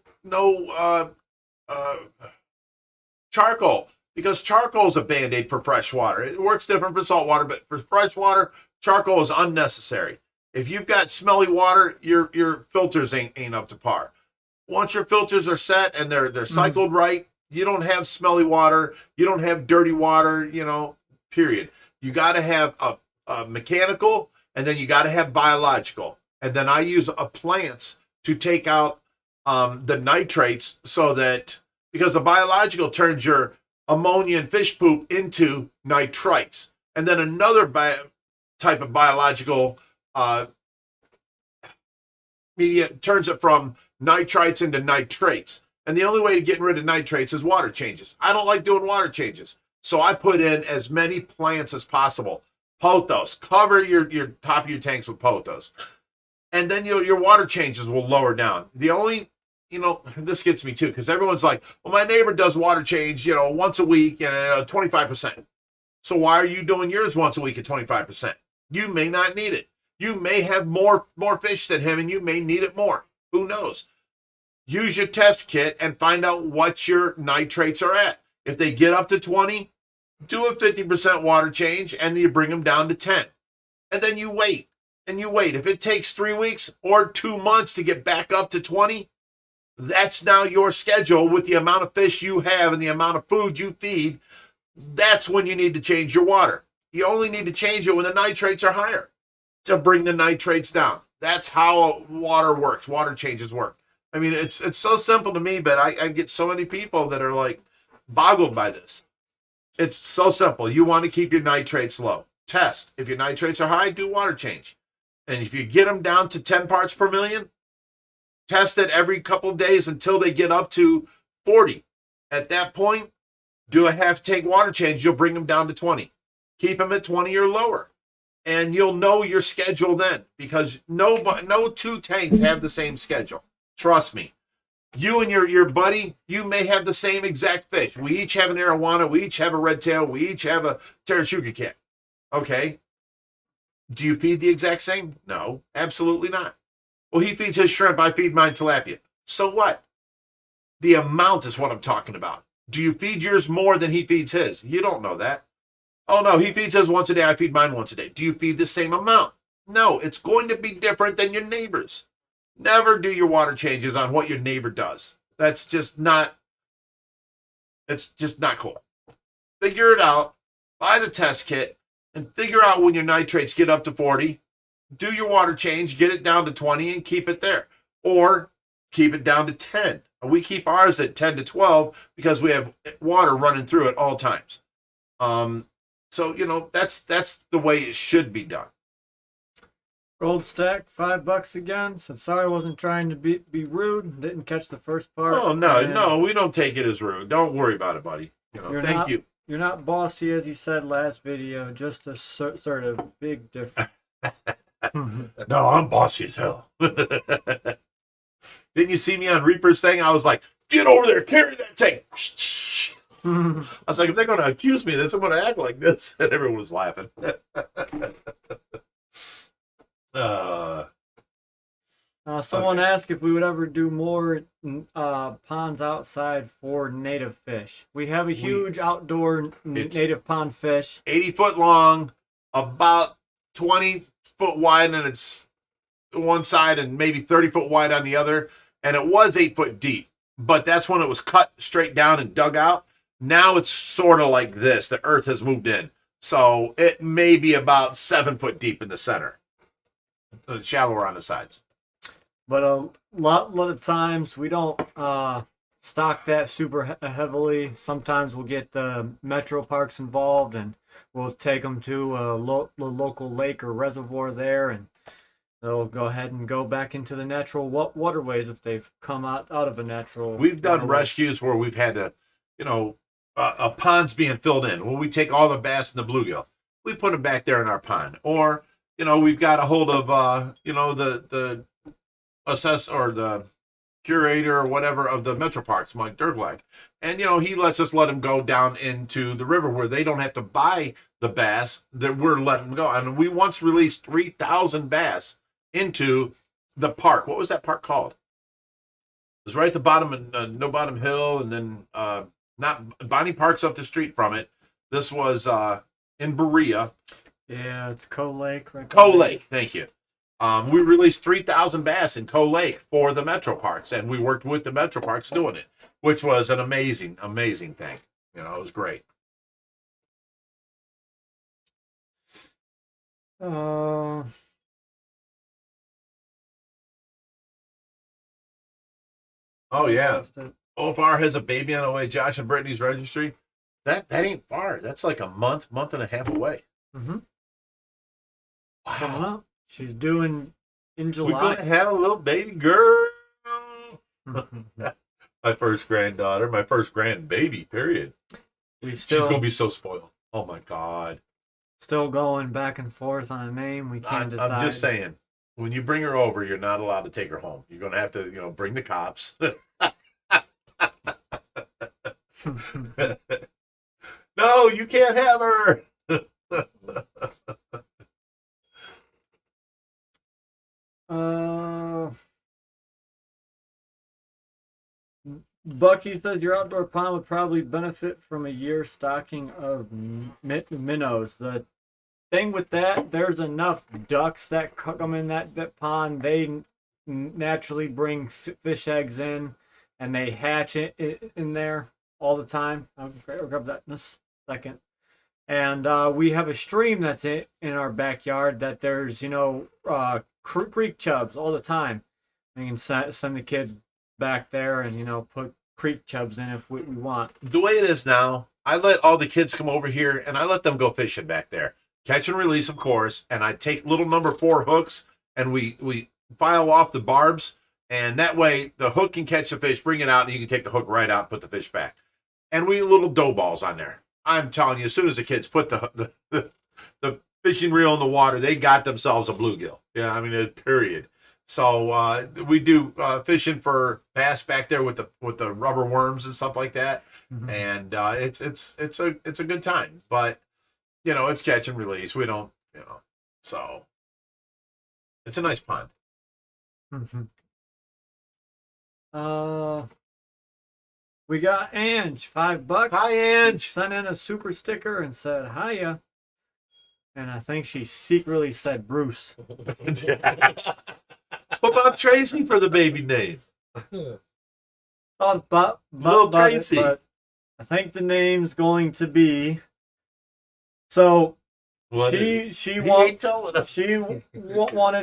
charcoal, because charcoal is a Band-Aid for fresh water. It works different for salt water, but for fresh water, charcoal is unnecessary. If you've got smelly water, your filters ain't up to par. Once your filters are set and they're cycled right, you don't have smelly water, you don't have dirty water, period. You got to have a mechanical, and then you got to have biological. And then I use plants to take out the nitrates, so that, because the biological turns your ammonia and fish poop into nitrites. And then another type of biological media turns it from nitrites into nitrates. And the only way to get rid of nitrates is water changes. I don't like doing water changes, so I put in as many plants as possible. Pothos. Cover your top of your tanks with pothos. And then your water changes will lower down. The only, this gets me too, because everyone's like, well, my neighbor does water change, once a week and 25%. So why are you doing yours once a week at 25%? You may not need it. You may have more fish than him, and you may need it more. Who knows? Use your test kit and find out what your nitrates are at. If they get up to 20, do a 50% water change, and you bring them down to 10. And then you wait, and you wait. If it takes 3 weeks or 2 months to get back up to 20, that's now your schedule with the amount of fish you have and the amount of food you feed. That's when you need to change your water. You only need to change it when the nitrates are higher to bring the nitrates down. That's how water works. Water changes work. I mean, it's so simple to me, but I get so many people that are like boggled by this. It's so simple. You want to keep your nitrates low. Test. If your nitrates are high, do water change. And if you get them down to 10 parts per million, test it every couple of days until they get up to 40. At that point, do a half tank water change. You'll bring them down to 20. Keep them at 20 or lower. And you'll know your schedule then, because no two tanks have the same schedule. Trust me. You and your buddy, you may have the same exact fish. We each have an arowana. We each have a red tail. We each have a Tarashuka cat. Okay. Do you feed the exact same? No, absolutely not. Well, he feeds his shrimp. I feed mine tilapia. So what? The amount is what I'm talking about. Do you feed yours more than he feeds his? You don't know that. Oh, no, he feeds his once a day. I feed mine once a day. Do you feed the same amount? No, it's going to be different than your neighbor's. Never do your water changes on what your neighbor does. It's just not cool. Figure it out. Buy the test kit and figure out when your nitrates get up to 40. Do your water change, get it down to 20 and keep it there. Or keep it down to 10. We keep ours at 10 to 12 because we have water running through at all times. So, that's the way it should be done. Gold stack, $5 again. Said sorry, I wasn't trying to be rude. Didn't catch the first part. Oh no, we don't take it as rude. Don't worry about it, buddy. Thank you. You're not bossy, as you said last video. Just a sort of big difference. No, I'm bossy as hell. Didn't you see me on Reaper's thing? I was like, get over there, carry that tank. I was like, if they're going to accuse me of this, I'm going to act like this. And everyone was laughing. Someone asked if we would ever do more ponds outside for native fish. We have a huge outdoor native pond fish. 80 foot long, about 20 foot wide on its one side and maybe 30 foot wide on the other. And it was 8 foot deep, but that's when it was cut straight down and dug out. Now it's sort of like this. The earth has moved in. So it may be about 7 foot deep in the center. Shallower on the sides. But a lot of times we don't stock that super heavily. Sometimes we'll get the metro parks involved and we'll take them to a local lake or reservoir there and they'll go ahead and go back into the natural waterways if they've come out of a natural. We've done waterway. rescues where we've had to, you know, a pond's being filled in. When we take all the bass and the bluegill, we put them back there in our pond. Or, you know, we've got a hold of, you know, the assess or the curator or whatever of the Metro Parks, Mike Durglack. And, you know, he lets them go down into the river where they don't have to buy the bass, that we're letting them go. And we once released 3,000 bass into the park. What was that park called? It was right at the bottom of No Bottom Hill, and then not Bonnie Park's up the street from it. This was in Berea. Yeah, it's Coe Lake. Right Coe Lake, thank you. We released 3,000 bass in Coe Lake for the Metro Parks, and we worked with the Metro Parks doing it, which was an amazing, amazing thing. You know, it was great. Oh yeah. OFR has a baby on the way. Josh and Brittany's registry. That ain't far. That's like a month and a half away. Mm-hmm. Wow. Coming up. She's doing in We're July. gonna have a little baby girl. My first granddaughter, my first grandbaby. Period. She's gonna be so spoiled. Oh my God. Still going back and forth on a name. We can't decide. I'm just saying. When you bring her over, you're not allowed to take her home. You're gonna have to, you know, bring the cops. No, you can't have her. Bucky says your outdoor pond would probably benefit from a year stocking of minnows. The thing with that, there's enough ducks that come in that pond. They naturally bring fish eggs in, and they hatch it in there all the time. I'll grab that in a second. And we have a stream that's in our backyard that there's, you know, creek chubs all the time. We can send the kids back there and, you know, put creek chubs in if we want. The way it is now, I let all the kids come over here and I let them go fishing back there. Catch and release, of course, and I take little number 4 hooks and we file off the barbs, and that way the hook can catch the fish, bring it out, and you can take the hook right out and put the fish back. And we little dough balls on there. I'm telling you, as soon as the kids put the fishing reel in the water, they got themselves a bluegill. Yeah, I mean, period. So we do fishing for bass back there with the rubber worms and stuff like that, and it's a good time. But you know, it's catch and release. We don't, you know, so it's a nice pond. We got Ange, $5. Hi, Ange. Sent in a super sticker and said hiya, and I think she secretly said Bruce. What about Tracy for the baby name? Little Tracy. But I think the name's going to be. So she wanted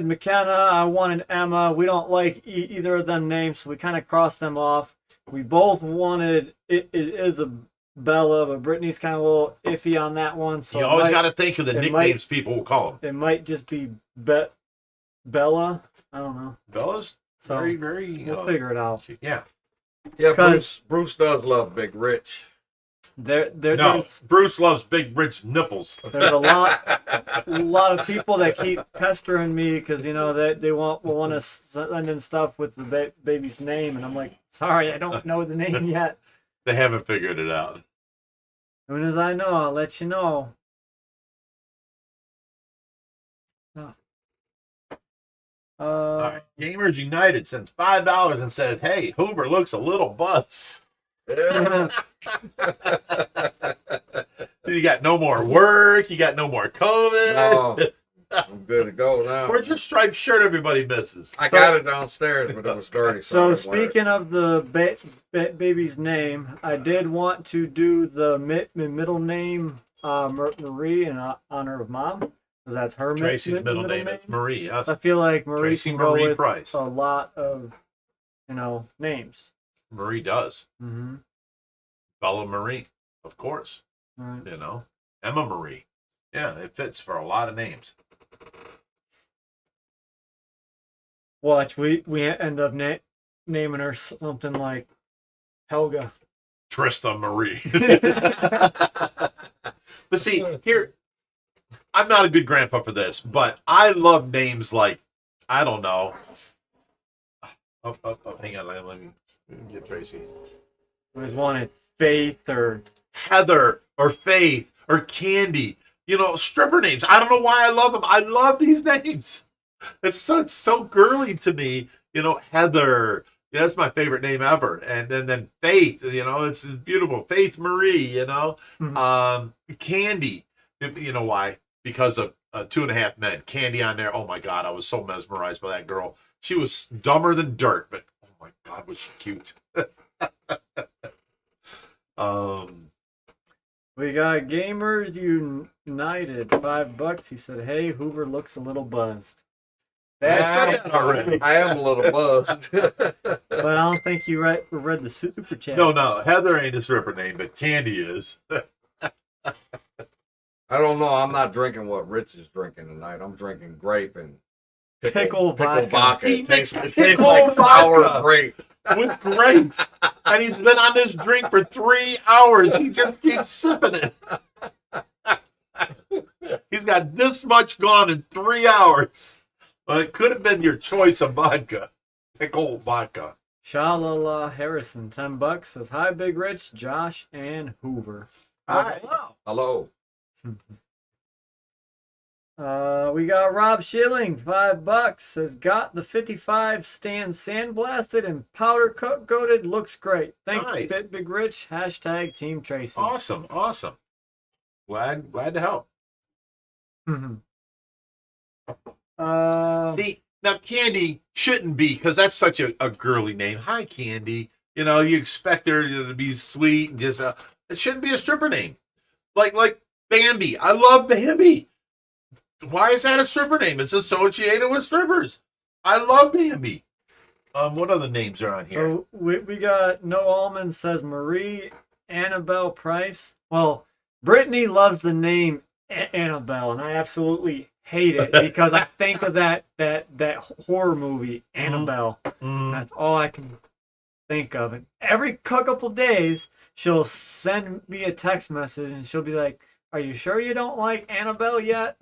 McKenna. I wanted Emma. We don't like either of them names, so we kind of crossed them off. We both wanted it is a Bella, but Brittany's kind of a little iffy on that one. So you always got to think of the nicknames people will call them. It might just be Bella. I don't know. Bella's very, very. We'll figure it out. Yeah. Yeah, Bruce does love Bigrich. Bruce loves big, rich nipples. There's a lot of people that keep pestering me because, you know, they want to send in stuff with the baby's name, and I'm like, sorry, I don't know the name yet. They haven't figured it out. As soon as I know, I'll let you know. All right. Gamers United sends $5 and says, "Hey, Hoover looks a little buzz." You got no more work. You got no more COVID. No, I'm good to go now. Where's your striped shirt everybody misses? I got it downstairs, but it was dirty. So speaking of the baby's name, I did want to do the middle name Marie in honor of Mom. Because that's her Tracy's middle name. It's Marie. Yes. I feel like Marie Tracy can go Marie with Price. a lot of, you know, names. Marie does. Mm-hmm. Bella Marie, of course. Right. You know, Emma Marie. Yeah, it fits for a lot of names. Watch, we end up naming her something like Helga. Trista Marie. But see, here, I'm not a good grandpa for this, but I love names like, I don't know. Oh, hang on, let me get Tracy. I always wanted Faith or Heather or Faith or Candy. You know, stripper names. I don't know why I love them. I love these names. It's so girly to me. You know, Heather. Yeah, that's my favorite name ever. And then Faith, you know, it's beautiful. Faith Marie, you know. Candy. You know why? Because of 2.5 Men. Candy on there. Oh my God, I was so mesmerized by that girl. She was dumber than dirt, but oh my God, was she cute. We got Gamers United, $5. He said, "Hey, Hoover looks a little buzzed." That's not already. I am a little buzzed. But I don't think you read the super chat. No. Heather ain't a stripper name, but Candy is. I don't know. I'm not drinking what Rich is drinking tonight. I'm drinking grape and Pickle vodka. He It makes tastes pickle like sour vodka. grape. With grape. And he's been on this drink for 3 hours. He just keeps sipping it. He's got this much gone in 3 hours. Well, it could have been your choice of vodka. Pickle vodka. Shalala Harrison, $10 says, "Hi, Big Rich, Josh, and Hoover." Hi. Hello. We got Rob Schilling, $5 says, "Got the 55 stand sandblasted and powder coated. Looks great. Thanks, Nice. Big Rich. # Team Tracy." Awesome. Glad to help. See, now Candy shouldn't be, because that's such a girly name. Hi, Candy. You know, you expect her to be sweet and just, it shouldn't be a stripper name. Like Bambi. I love Bambi. Why is that a stripper name? It's associated with strippers. I love Bambi. What other names are on here? So we got No Almond says Marie Annabelle Price. Well, Brittany loves the name Annabelle, and I absolutely hate it because I think of that horror movie Annabelle. That's all I can think of. And every couple days, she'll send me a text message, and she'll be like, "Are you sure you don't like Annabelle yet?"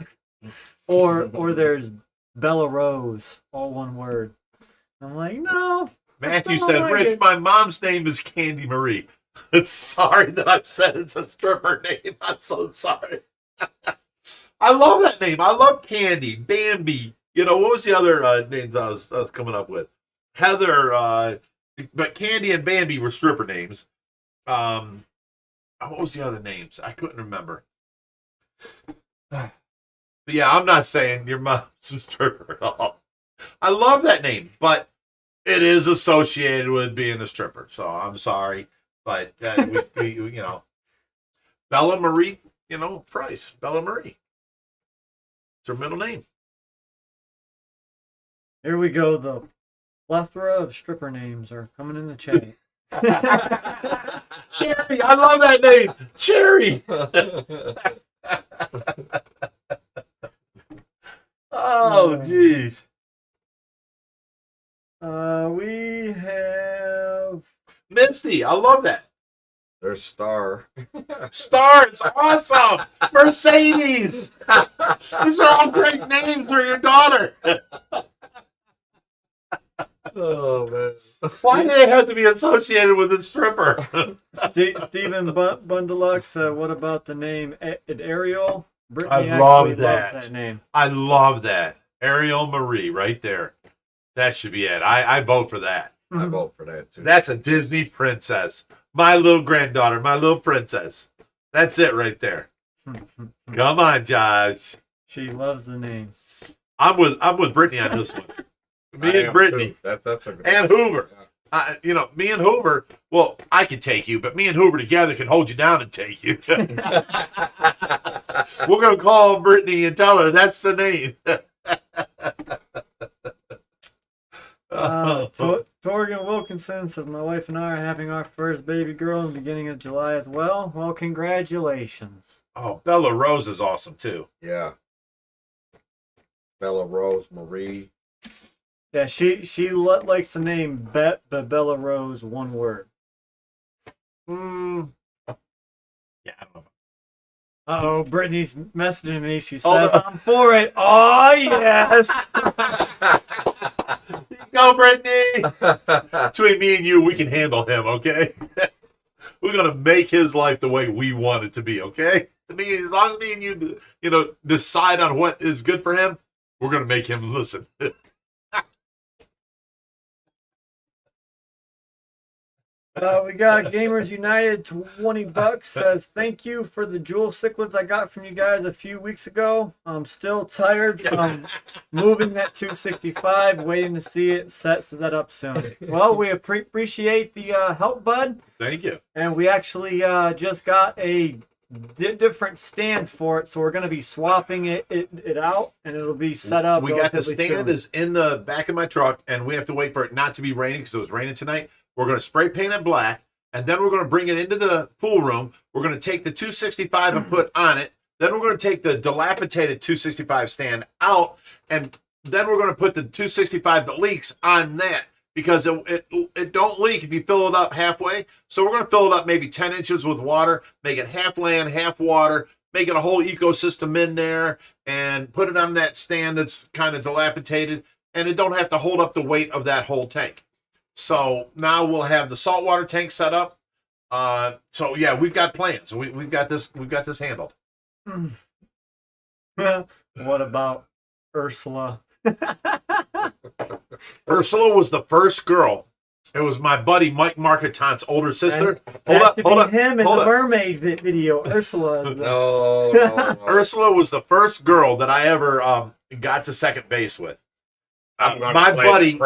or there's Bella Rose, all one word. I'm like, no. Matthew said, "Rich, my mom's name is Candy Marie." It's sorry that I've said it's a stripper name. I'm so sorry. I love that name. I love Candy, Bambi. You know, what was the other names I was coming up with? Heather, but Candy and Bambi were stripper names. What was the other names? I couldn't remember. But yeah, I'm not saying your mom's a stripper at all. I love that name, but it is associated with being a stripper. So I'm sorry, but we you know, Bella Marie, you know, Price, Bella Marie. It's her middle name. Here we go. The plethora of stripper names are coming in the chat. Cherry, I love that name, Cherry. Oh, jeez. We have Misty, I love that. There's Star. Star, it's awesome. Mercedes. These are all great names for your daughter. Oh, man. Why do they have to be associated with a stripper? Stephen Bundelux. What about the name Ariel? Brittany I love actually that. loves that name. I love that. Ariel Marie, right there. That should be it. I vote for that. I vote for that, too. That's a Disney princess. My little granddaughter, my little princess. That's it right there. Come on, Josh. She loves the name. I'm with Brittany on this one. Me and Brittany. That's a good And Hoover. You know, me and Hoover, well, I could take you, but me and Hoover together can hold you down and take you. We're going to call Brittany and tell her that's the name. Torgan Wilkinson says, "My wife and I are having our first baby girl in the beginning of July as well." Well, congratulations. Oh, Bella Rose is awesome, too. Yeah. Bella Rose, Marie. Yeah, she likes to name Bella Rose one word. Yeah, I don't know. Uh-oh, Brittany's messaging me. She Hold said, on. I'm for it. Oh, yes. Go, Brittany. Between me and you, we can handle him, okay? We're going to make his life the way we want it to be, okay? As long as me and you, decide on what is good for him, we're going to make him listen. We got Gamers United, $20, says, thank you for the jewel cichlids I got from you guys a few weeks ago. I'm still tired from moving that 265, waiting to see it set up soon. Well, we appreciate the help, bud. Thank you. And we actually just got a different stand for it, so we're going to be swapping it out, and it'll be set up. We got the stand soon. is in the back of my truck, and we have to wait for it not to be raining because it was raining tonight. We're going to spray paint it black, and then we're going to bring it into the pool room. We're going to take the 265 and put on it. Then we're going to take the dilapidated 265 stand out, and then we're going to put the 265 that leaks on that because it don't leak if you fill it up halfway. So we're going to fill it up maybe 10 inches with water, make it half land, half water, make it a whole ecosystem in there, and put it on that stand that's kind of dilapidated, and it don't have to hold up the weight of that whole tank. So now we'll have the saltwater tank set up. So yeah, we've got plans. We've got this handled. What about Ursula? Ursula was the first girl. It was my buddy Mike Marketant's older sister. Hold up. Him in the mermaid video. Ursula. No. Ursula was the first girl that I ever got to second base with. My buddy,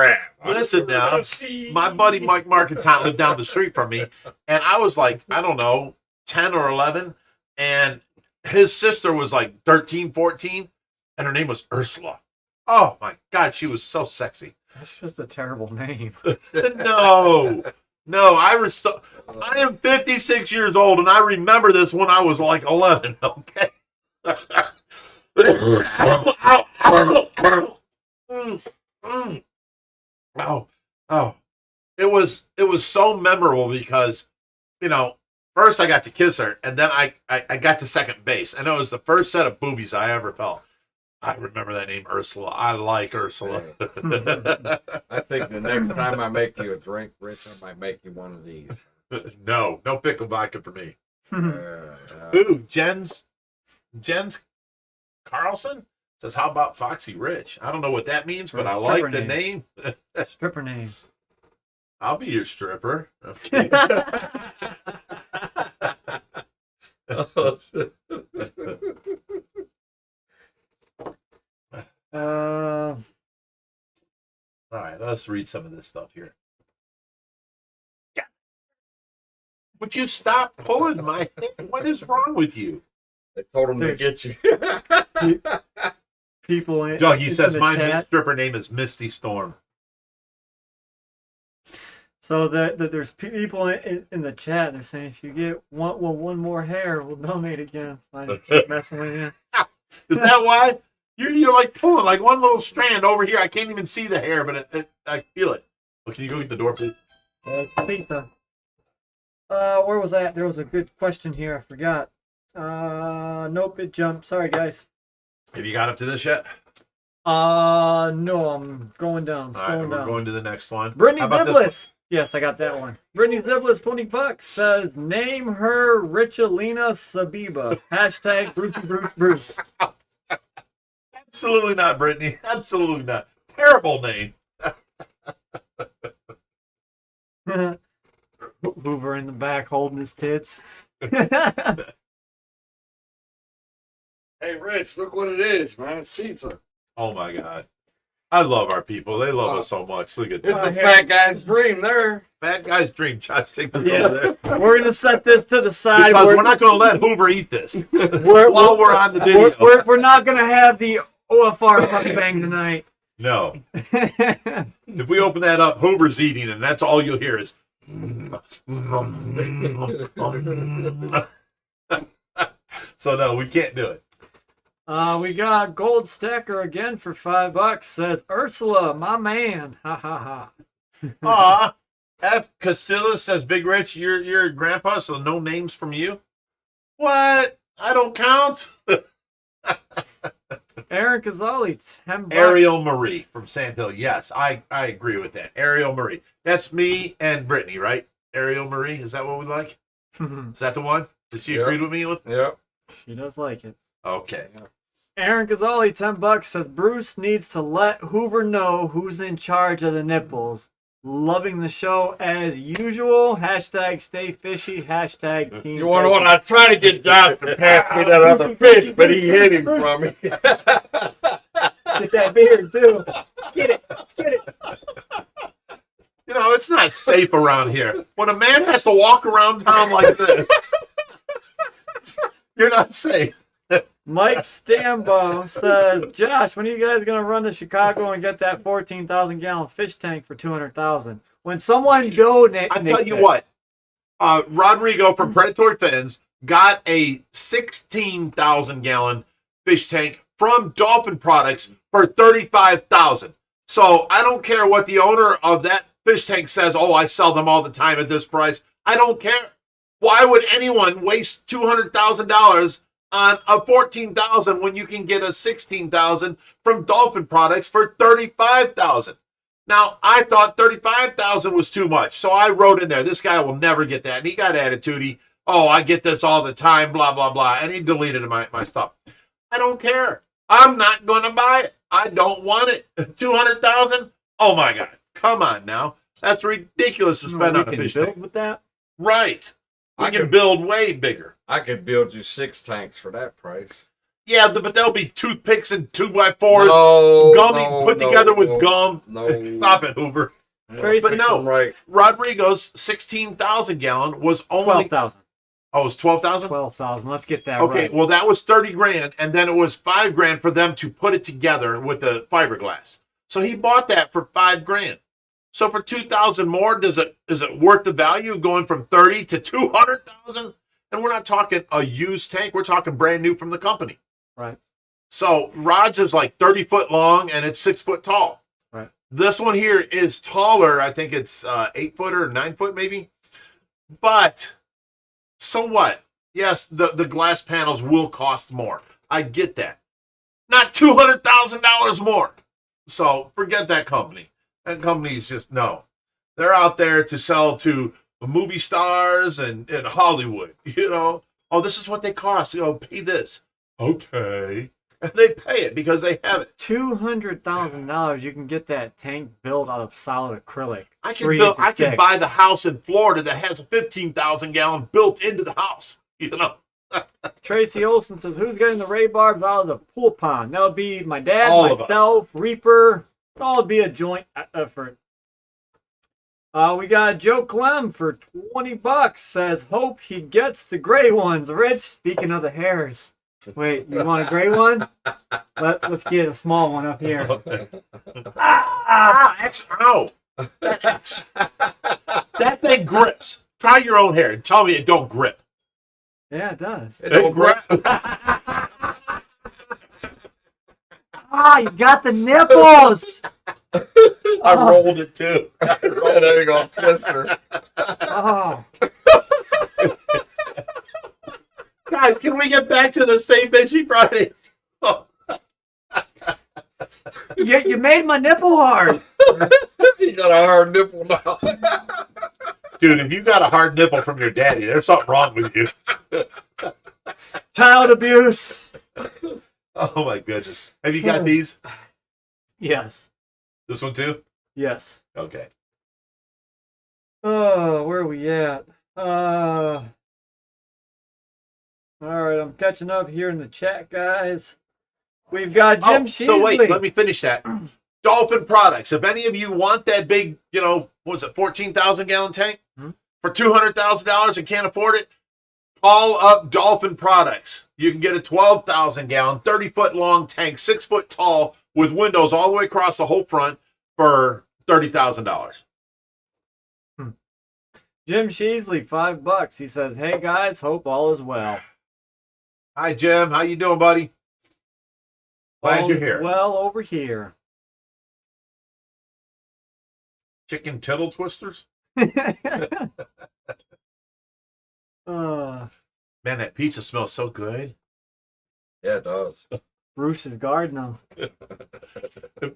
listen now, my buddy Mike Marketant lived down the street from me, and I was like, I don't know, 10 or 11, and his sister was like 13, 14, and her name was Ursula. Oh my God, she was so sexy. That's just a terrible name. No, I am 56 years old, and I remember this when I was like 11, okay? Oh. It was so memorable because, first I got to kiss her, and then I got to second base, and it was the first set of boobies I ever felt. I remember that name, Ursula. I like Ursula. I think the next time I make you a drink, Rich, I might make you one of these. No pickle vodka for me. Ooh, Jen's Carlson says, how about Foxy Rich? I don't know what that means, but I like the name. Stripper name. I'll be your stripper. Okay. Oh, shit. All right, let's read some of this stuff here. Yeah. Would you stop pulling my hair? What is wrong with you? I told him to get you. People in Dougie says my chat. stripper name is Misty Storm. So there's people in the chat. They're saying if you get one more hair, we'll donate again. So I just keep messing with you. Is that why? You're like pulling like one little strand over here. I can't even see the hair, but I feel it. Oh, can you go get the door, please? Pizza. Where was that? There was a good question here. I forgot. Nope, it jumped. Sorry, guys. Have you got up to this yet? No, I'm going down. All right, we're going to the next one. Brittany How about this one? Ziblis. Yes, I got that one. Brittany Ziblis, $20, says, name her Richelina Sabiba. Hashtag Bruce. Absolutely not, Brittany. Absolutely not. Terrible name. Hoover in the back holding his tits. Hey, Rich, look what it is, man. It's pizza. Oh, my God. I love our people. They love us so much. Look at It's this. a fat guy's dream there. Fat guy's dream. Josh, take this Yeah. over there. We're going to set this to the side. Because we're not going to let Hoover eat this We're while we're on the video. we're not going to have the OFR mukbang tonight. No. If we open that up, Hoover's eating, and that's all you'll hear is. So, no, we can't do it. We got Gold Stacker again for $5. Says Ursula, my man. Ha ha ha. Aw. F. Casillas says, Big Rich, you're grandpa, so no names from you? What? I don't count? Aaron Kazali, $10. Ariel Marie from Sand Hill. Yes, I agree with that. Ariel Marie. That's me and Brittany, right? Ariel Marie. Is that what we like? Is that the one? Did she agree with me with? Yep. She does like it. Okay. Aaron Kazali, $10, says Bruce needs to let Hoover know who's in charge of the nipples. Loving the show as usual. Hashtag stay fishy. Hashtag team. You want to know what? I tried to get Josh to pass me that other fish, but he hid him from me. Get that beard too. Let's get it. Let's get it. You know, it's not safe around here. When a man has to walk around town like this, you're not safe. Mike Stambo says, Josh, when are you guys going to run to Chicago and get that 14,000-gallon fish tank for $200,000? When someone donates... I tell you what, Rodrigo from Predatory Fins got a 16,000-gallon fish tank from Dolphin Products for $35,000. So I don't care what the owner of that fish tank says, oh, I sell them all the time at this price. I don't care. Why would anyone waste $200,000 on a 14,000 when you can get a 16,000 from Dolphin Products for 35,000? Now, I thought 35,000 was too much, so I wrote in there, this guy will never get that. And he got attitude. I get this all the time, blah, blah, blah. And he deleted my stuff. I don't care. I'm not going to buy it. I don't want it. 200,000? Oh, my God. Come on now. That's ridiculous to spend on a fish tank. With that? Right. We can build way bigger. I could build you 6 tanks for that price. Yeah, but there'll be toothpicks and 2x4s, put together with gum. No. Stop it, Hoover. Tracy, But no, Right. Rodrigo's 16,000 gallon was only 12,000. Oh, it's 12,000. 12,000. Let's get that Okay, right. well that was 30 grand, and then it was $5 for them to put it together with the fiberglass. So he bought that for $5. So for 2,000 more, is it worth the value of going from 30 to 200,000? And we're not talking a used tank; we're talking brand new from the company. Right. So rods is like 30 foot long and it's 6 foot tall. Right. This one here is taller. I think it's 8 foot or 9 foot maybe. But so what? Yes, the glass panels will cost more. I get that. Not $200,000 more. So forget that company. That company is just no. They're out there to sell to movie stars and Hollywood. Oh, this is what they cost. Pay this. Okay. And they pay it because they have it. $200,000, you can get that tank built out of solid acrylic. I can buy the house in Florida that has a 15,000 gallon built into the house. Tracy Olson says, who's getting the ray barbs out of the pool pond? That would be my dad, All of myself, Reaper. It'll all be a joint effort. We got Joe Clem for $20. Says, hope he gets the gray ones. Rich, speaking of the hairs. Wait, you want a gray one? Let's get a small one up here. Ow. That thing grips. Try your own hair and tell me it don't grip. Yeah, it does. It don't grip. You got the nipples. I rolled it too. There you go, twister. Oh. Guys, can we get back to the Stay Fishy Friday? You made my nipple hard. You got a hard nipple now. Dude, if you got a hard nipple from your daddy, there's something wrong with you. Child abuse. Oh my goodness. Have you got these? Yes. This one too? Yes. Okay. Oh, where are we at? All right, I'm catching up here in the chat, guys. We've got Jim Sheasley. So wait, let me finish that. Dolphin Products. If any of you want that big, what was it, 14,000 gallon tank for $200,000 and can't afford it, call up Dolphin Products. You can get a 12,000 gallon, 30 foot long tank, 6 foot tall with windows all the way across the whole front for $30,000. Jim Sheasley, $5. He says, hey guys, hope all is well. Hi, Jim. How you doing, buddy? Glad All you're is here. well over here. Chicken tittle twisters. uh, Man, that pizza smells so good. Yeah, it does. Bruce is guarding them.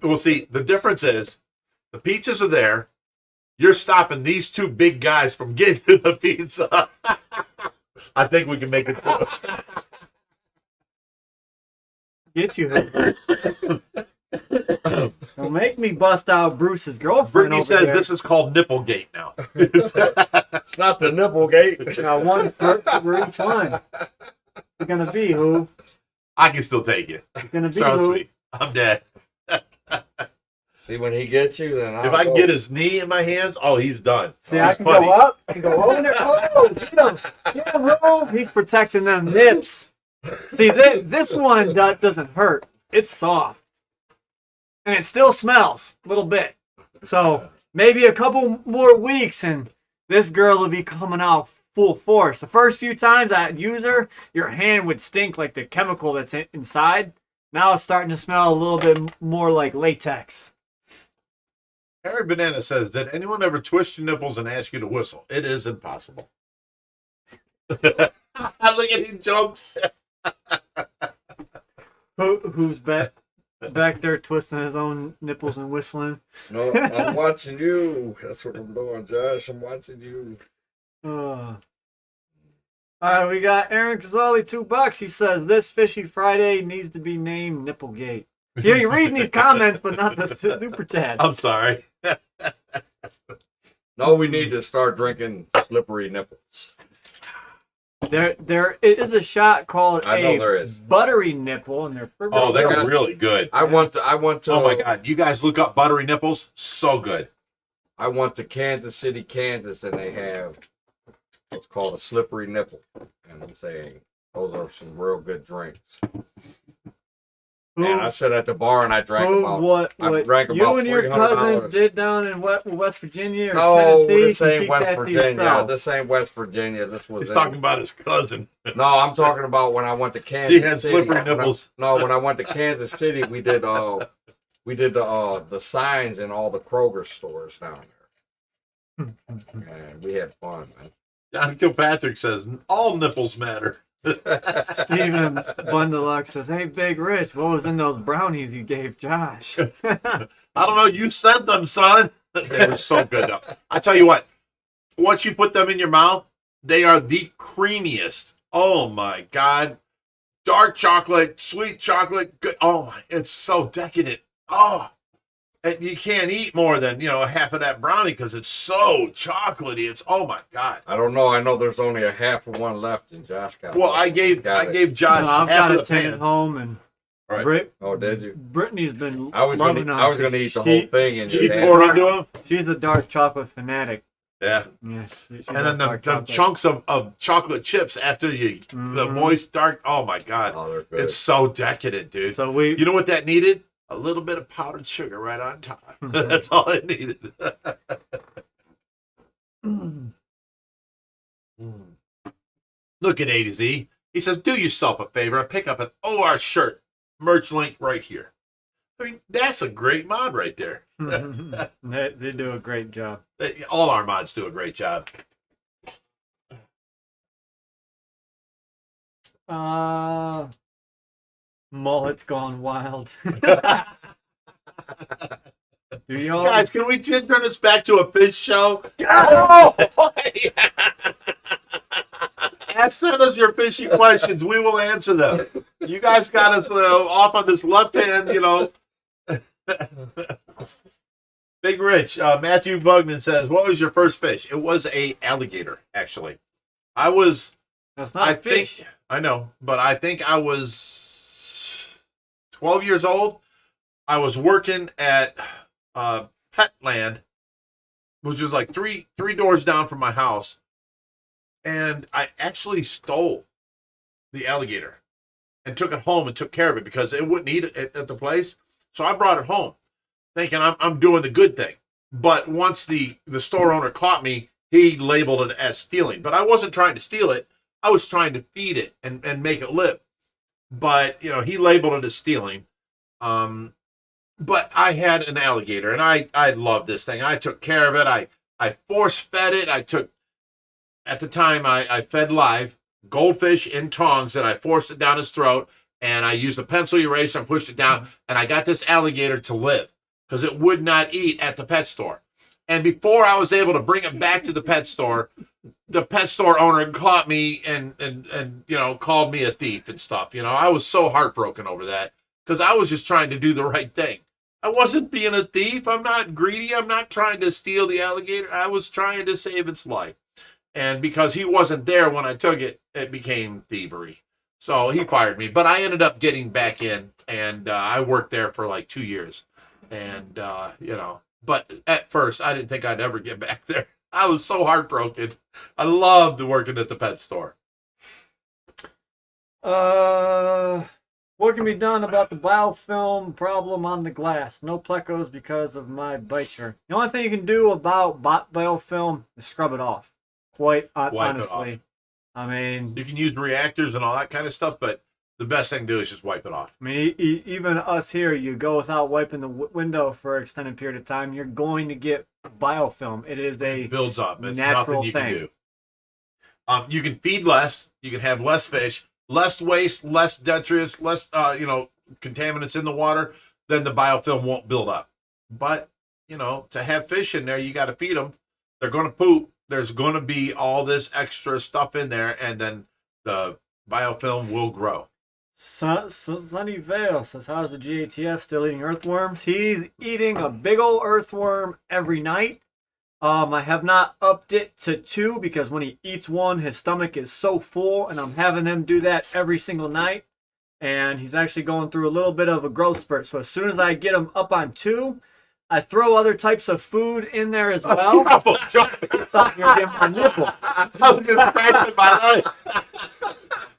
Well, see, the difference is the pizzas are there. You're stopping these two big guys from getting to the pizza. I think we can make it through. Get you. Don't make me bust out Bruce's girlfriend. Brittany over says here. this is called Nipplegate now. It's not the nipple gate. Got one for each one. It's gonna be who? I can still take it. It's gonna be Trust who? me, I'm dead. See, when he gets you, then If I can get his knee in my hands, oh, he's done. See, He's I can go up and go over there. Oh, get him! Get him, Rove! He's protecting them nips. See, this one doesn't hurt. It's soft. And it still smells a little bit. So maybe a couple more weeks and this girl will be coming out full force. The first few times I use her, your hand would stink like the chemical that's inside. Now it's starting to smell a little bit more like latex. Harry Banana says, did anyone ever twist your nipples and ask you to whistle? It is impossible. Look at these jokes. Who's back there twisting his own nipples and whistling? No, I'm watching you. That's what I'm doing, Josh. I'm watching you. All right, we got Aaron Cazzoli, $2. He says this Fishy Friday needs to be named Nipplegate. Yeah, you're reading these comments, but not the super chat. I'm sorry. No, we need to start drinking slippery nipples. There is a shot called I know there is. buttery nipple, and they're Oh, they're really good. I want to. Oh my God. You guys look up buttery nipples. So good. I went to Kansas City, Kansas, and they have what's called a slippery nipple. And I'm saying those are some real good drinks. And I sat at the bar and I drank about. What I drank you about and your $300. cousins did down in West Virginia or No, Tennessee? this ain't keep West that to Virginia. yourself. This ain't West Virginia. This was. He's talking about his cousin. No, I'm talking about when I went to Kansas He had City. slippery nipples. When I went to Kansas City, we did the signs in all the Kroger stores down there, and we had fun, man. John Kilpatrick says, all nipples matter. Stephen Bundeluck says, "Hey, Big Rich, what was in those brownies you gave Josh?" I don't know. You sent them, son. They were so good, though. I tell you what, once you put them in your mouth, they are the creamiest. Oh, my God. Dark chocolate, sweet chocolate. Good. Oh, my, it's so decadent. Oh, and you can't eat more than, half of that brownie because it's so chocolatey. It's, oh, my God. I don't know. I know there's only a half of one left, and Josh got. Well, one. I gave Josh No, I've half got of a the tin at pan. home, and All right. Oh, did you? Brittany's been I was loving gonna. on I was it. gonna eat the whole thing, and She you poured onto him. She's a dark chocolate fanatic. Yeah. Yeah, she's And then dark the chocolate. chunks of chocolate chips after the moist dark. Oh my God, Oh, they're good. it's so decadent, dude. So we, You know what that needed? A little bit of powdered sugar right on top. That's all it needed. Look at A to Z. He says, "Do yourself a favor and pick up an OR shirt merch link right here." I mean, that's a great mod right there. they do a great job. All our mods do a great job. Mullet's gone wild. Do y'all? Guys, can we turn this back to a fish show? Send us your fishy questions. We will answer them. You guys got us off on this left hand, Big Rich, Matthew Bugman says, what was your first fish? It was a alligator, actually. That's not a fish. I know, but I think I was 12 years old. I was working at Petland, which was like three doors down from my house. And I actually stole the alligator and took it home and took care of it because it wouldn't eat it at the place. So I brought it home thinking I'm doing the good thing. But once the store owner caught me, he labeled it as stealing. But I wasn't trying to steal it. I was trying to feed it and make it live. But, he labeled it as stealing. But I had an alligator, and I loved this thing. I took care of it. I force fed it. At the time, I fed live goldfish in tongs, and I forced it down his throat, and I used a pencil eraser and pushed it down, and I got this alligator to live because it would not eat at the pet store. And before I was able to bring it back to the pet store owner caught me and called me a thief and stuff. I was so heartbroken over that because I was just trying to do the right thing. I wasn't being a thief. I'm not greedy. I'm not trying to steal the alligator. I was trying to save its life. And because he wasn't there when I took it, it became thievery. So he fired me. But I ended up getting back in, and I worked there for like 2 years. And, but at first, I didn't think I'd ever get back there. I was so heartbroken. I loved working at the pet store. What can be done about the biofilm problem on the glass? No plecos because of my biter. The only thing you can do about biofilm is scrub it off. Quite honestly. I mean, you can use reactors and all that kind of stuff, but the best thing to do is just wipe it off. I mean, even us here, you go without wiping the window for an extended period of time, you're going to get biofilm. It builds up. It's natural nothing you thing. can do. You can feed less. You can have less fish, less waste, less detritus, less contaminants in the water. Then the biofilm won't build up. But to have fish in there, you got to feed them. They're going to poop. There's going to be all this extra stuff in there, and then the biofilm will grow. Sunnyvale says, how's the GATF still eating earthworms? He's eating a big old earthworm every night. I have not upped it to 2 because when he eats one, his stomach is so full, and I'm having him do that every single night. And he's actually going through a little bit of a growth spurt. So as soon as I get him up on 2, I throw other types of food in there as well. I thought you were getting my nipple. I was just scratching my leg.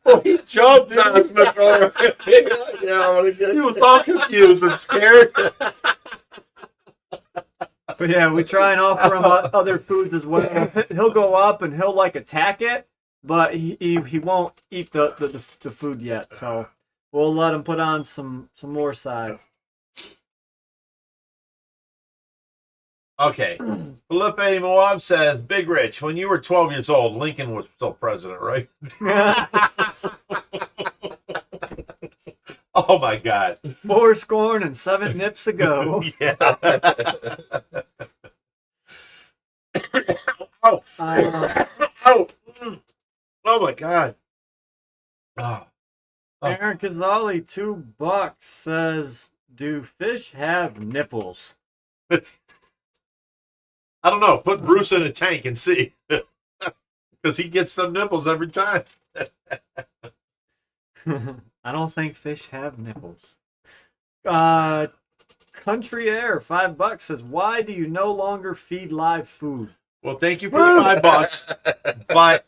Oh, he jumped in his nipple. He was all confused and scared. But yeah, we try and offer him other foods as well. He'll go up and he'll attack it, but he won't eat the food yet. So we'll let him put on some more sides. Okay. Felipe Moab says, Bigrich, when you were 12 years old, Lincoln was still president, right? Oh, my God. 7 nips ago. Yeah. Oh. Oh. Oh, my God. Oh. Aaron Kazali, $2 says, do fish have nipples? I don't know. Put Bruce in a tank and see. Because he gets some nipples every time. I don't think fish have nipples. Country Air, $5 says, why do you no longer feed live food? Well, thank you for the $5. But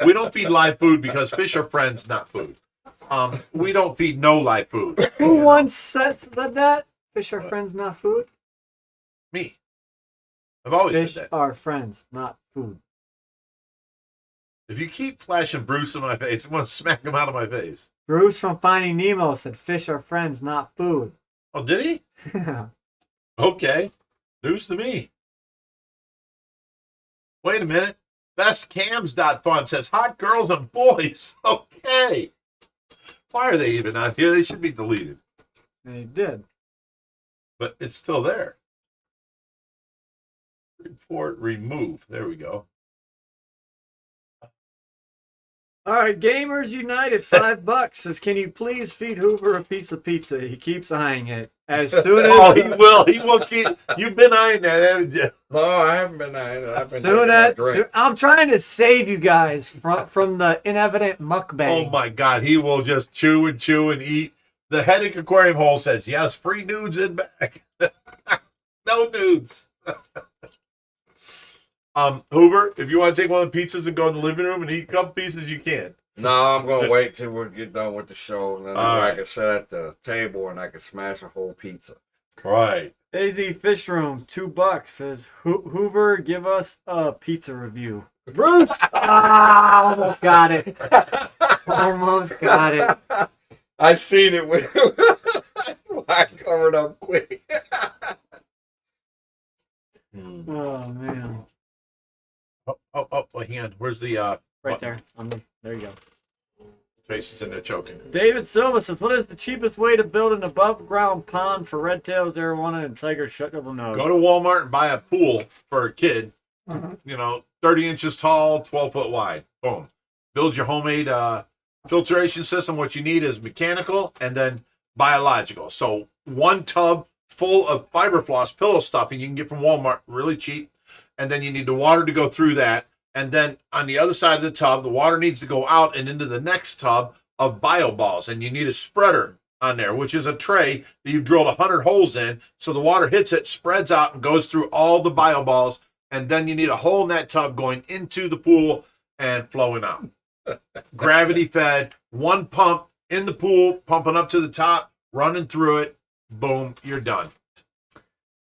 we don't feed live food because fish are friends, not food. We don't feed no live food. Who once said that? Fish are friends, not food? Me. I've always Fish said that. are friends, not food. If you keep flashing Bruce in my face, I'm going to smack him out of my face. Bruce from Finding Nemo said fish are friends, not food. Oh, did he? Yeah. Okay. News to me. Wait a minute. Bestcams.fun says hot girls and boys. Okay. Why are they even on here? They should be deleted. They did. But it's still there. Report remove. There we go. All right, Gamers United, $5 says, can you please feed Hoover a piece of pizza? He keeps eyeing it. As soon as he will. He will keep. You've been eyeing that, haven't you? No, I haven't been eyeing it. I've been doing that. I'm trying to save you guys from the inevident mukbang. Oh my God, he will just chew and eat. The Headache Aquarium hole says yes. Free nudes in back. No nudes. Hoover, if you want to take one of the pizzas and go in the living room and eat a couple pieces, you can. No, I'm going to wait till we get done with the show. And then I can sit at the table and I can smash a whole pizza. Right. AZ Fish Room, $2 says, Hoover, give us a pizza review. Bruce! Almost got it. Almost got it. I seen it when I covered up quick. Oh man. Oh, hang on. Where's the Right button? there. There you go. Tracy's in there choking. David Silva says, what is the cheapest way to build an above-ground pond for red tails, arowana, and tiger shuckable nose? Go to Walmart and buy a pool for a kid. You know, 30 inches tall, 12 foot wide. Boom. Build your homemade filtration system. What you need is mechanical and then biological. So one tub full of fiber floss pillow stuffing you can get from Walmart, really cheap. And then you need the water to go through that. And then on the other side of the tub, the water needs to go out and into the next tub of bio balls. And you need a spreader on there, which is a tray that you've drilled 100 holes in. So the water hits it, spreads out, and goes through all the bio balls. And then you need a hole in that tub going into the pool and flowing out. Gravity fed, one pump in the pool, pumping up to the top, running through it. Boom, you're done.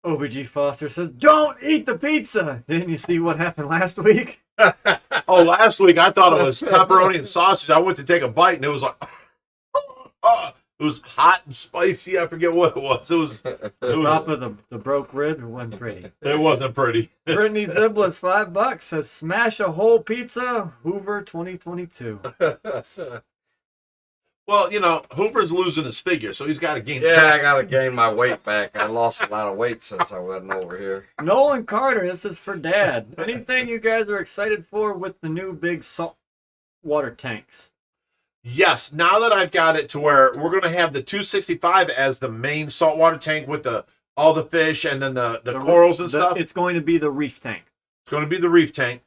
OBG Foster says, don't eat the pizza. Didn't you see what happened last week? Oh, last week I thought it was pepperoni and sausage. I went to take a bite and it was like, it was hot and spicy. I forget what it was. It was Top of the broke rib. It wasn't pretty. It wasn't pretty. Brittany Ziblis, $5, says, smash a whole pizza, Hoover 2022. Well, you know, Hoover's losing his figure, so he's got to gain. Yeah, I gotta gain my weight back. I lost a lot of weight since I wasn't over here. Nolan Carter, this is for Dad. Anything you guys are excited for with the new big salt water tanks? Yes, now that I've got it to where we're going to have the 265 as the main saltwater tank with all the fish and then the corals and stuff. It's going to be the reef tank. It's going to be the reef tank.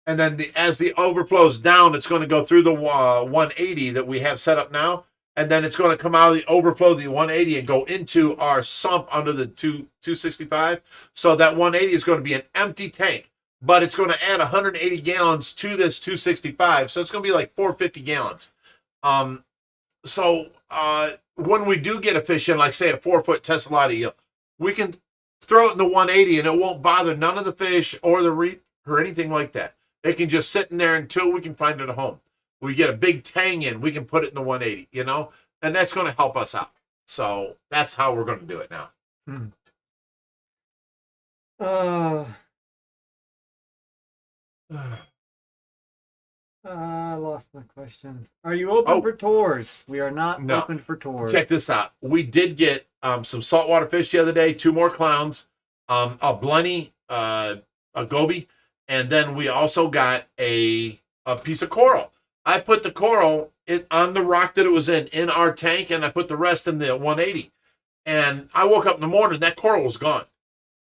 And then as the overflows down, it's going to go through the 180 that we have set up now. And then it's going to come out of the overflow of the 180 and go into our sump under the 265. So that 180 is going to be an empty tank. But it's going to add 180 gallons to this 265. So it's going to be like 450 gallons. So when we do get a fish in, like say a 4-foot tessellata eel, we can throw it in the 180 and it won't bother none of the fish or the reef or anything like that. It can just sit in there until we can find it a home. We get a big tang in, we can put it in the 180, you know, and that's going to help us out. So that's how we're going to do it now. I lost my question. Are you open for tours? We are not open for tours. Check this out. We did get some saltwater fish the other day, 2 more clowns, a blenny, a goby, and then we also got a piece of coral. I put the coral on the rock that it was in our tank, and I put the rest in the 180. And I woke up in the morning, that coral was gone.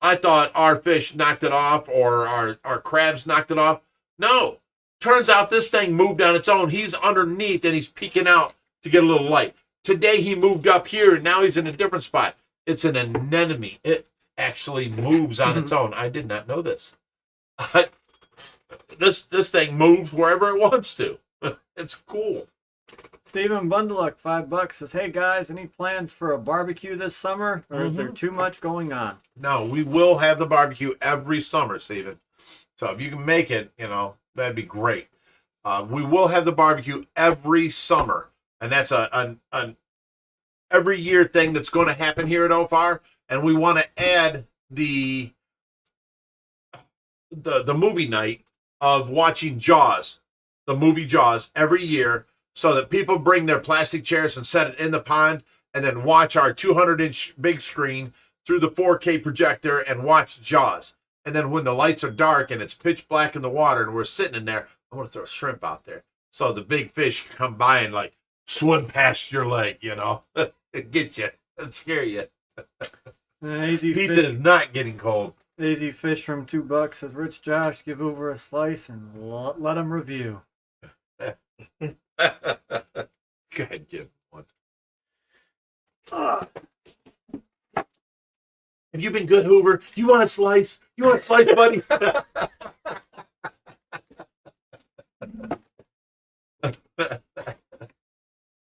I thought our fish knocked it off or our crabs knocked it off. No. Turns out this thing moved on its own. He's underneath, and he's peeking out to get a little light. Today he moved up here, and now he's in a different spot. It's an anemone. It actually moves on its own. I did not know this. This thing moves wherever it wants to. It's cool. Stephen Bundluck, $5, says, hey guys, any plans for a barbecue this summer, or is there too much going on? No, we will have the barbecue every summer, Stephen. So if you can make it, you know, that'd be great. We will have the barbecue every summer, and that's an every year thing that's going to happen here at OFAR. And we want to add the movie night of watching Jaws, the movie Jaws, every year, so that people bring their plastic chairs and set it in the pond, and then watch our 200-inch big screen through the 4K projector and watch Jaws. And then when the lights are dark and it's pitch black in the water and we're sitting in there, I want to throw shrimp out there. So the big fish come by and like swim past your leg, you know, get you, and scare you. Pizza is not getting cold. Easy Fish from $2 says, Rich Josh, give over a slice and let him review. Go ahead, give one. Have you been good, Hoover? You want a slice? You want a slice, buddy?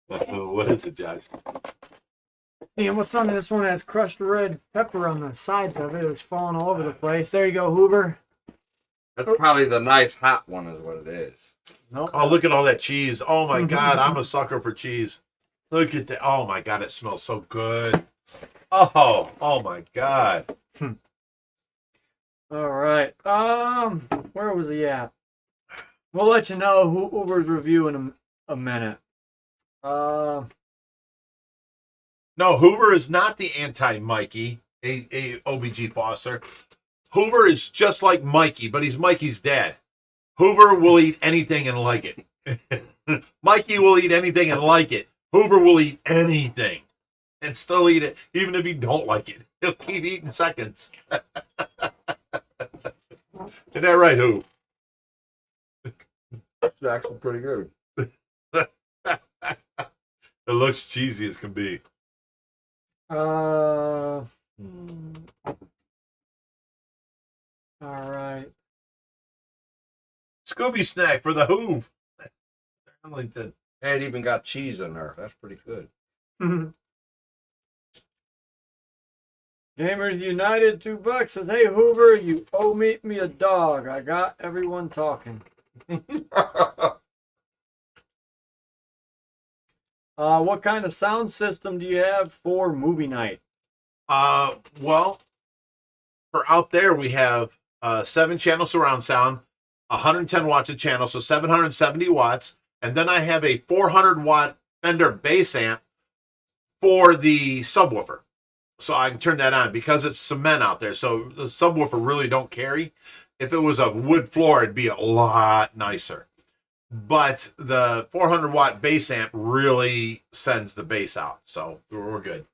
What is it, Josh? And what's on this one has crushed red pepper on the sides of it. It's falling all over the place. There you go, Hoover. That's probably the nice hot one is what it is. Nope. Oh, look at all that cheese. Oh, my God. I'm a sucker for cheese. Look at that. Oh, my God. It smells so good. Oh my God. All right. Where was he at? We'll let you know who Uber's review in a minute. No, Hoover is not the anti-Mikey, a OBG Foster. Hoover is just like Mikey, but he's Mikey's dad. Hoover will eat anything and like it. Mikey will eat anything and like it. Hoover will eat anything and still eat it, even if he don't like it. He'll keep eating seconds. Is that right, Hoo? It's actually pretty good. It looks cheesy as can be. All right. Scooby snack for the Hoove. Arlington. And it even got cheese in there. That's pretty good. Gamers United $2 says, "Hey Hoover, you owe me a dog. I got everyone talking." What kind of sound system do you have for movie night? Well, for out there we have 7-channel surround sound, 110 watts a channel, so 770 watts, and then I have a 400-watt Fender bass amp for the subwoofer. So I can turn that on because it's cement out there. So the subwoofer really don't carry. If it was a wood floor, it'd be a lot nicer. But the 400-watt bass amp really sends the bass out. So we're good.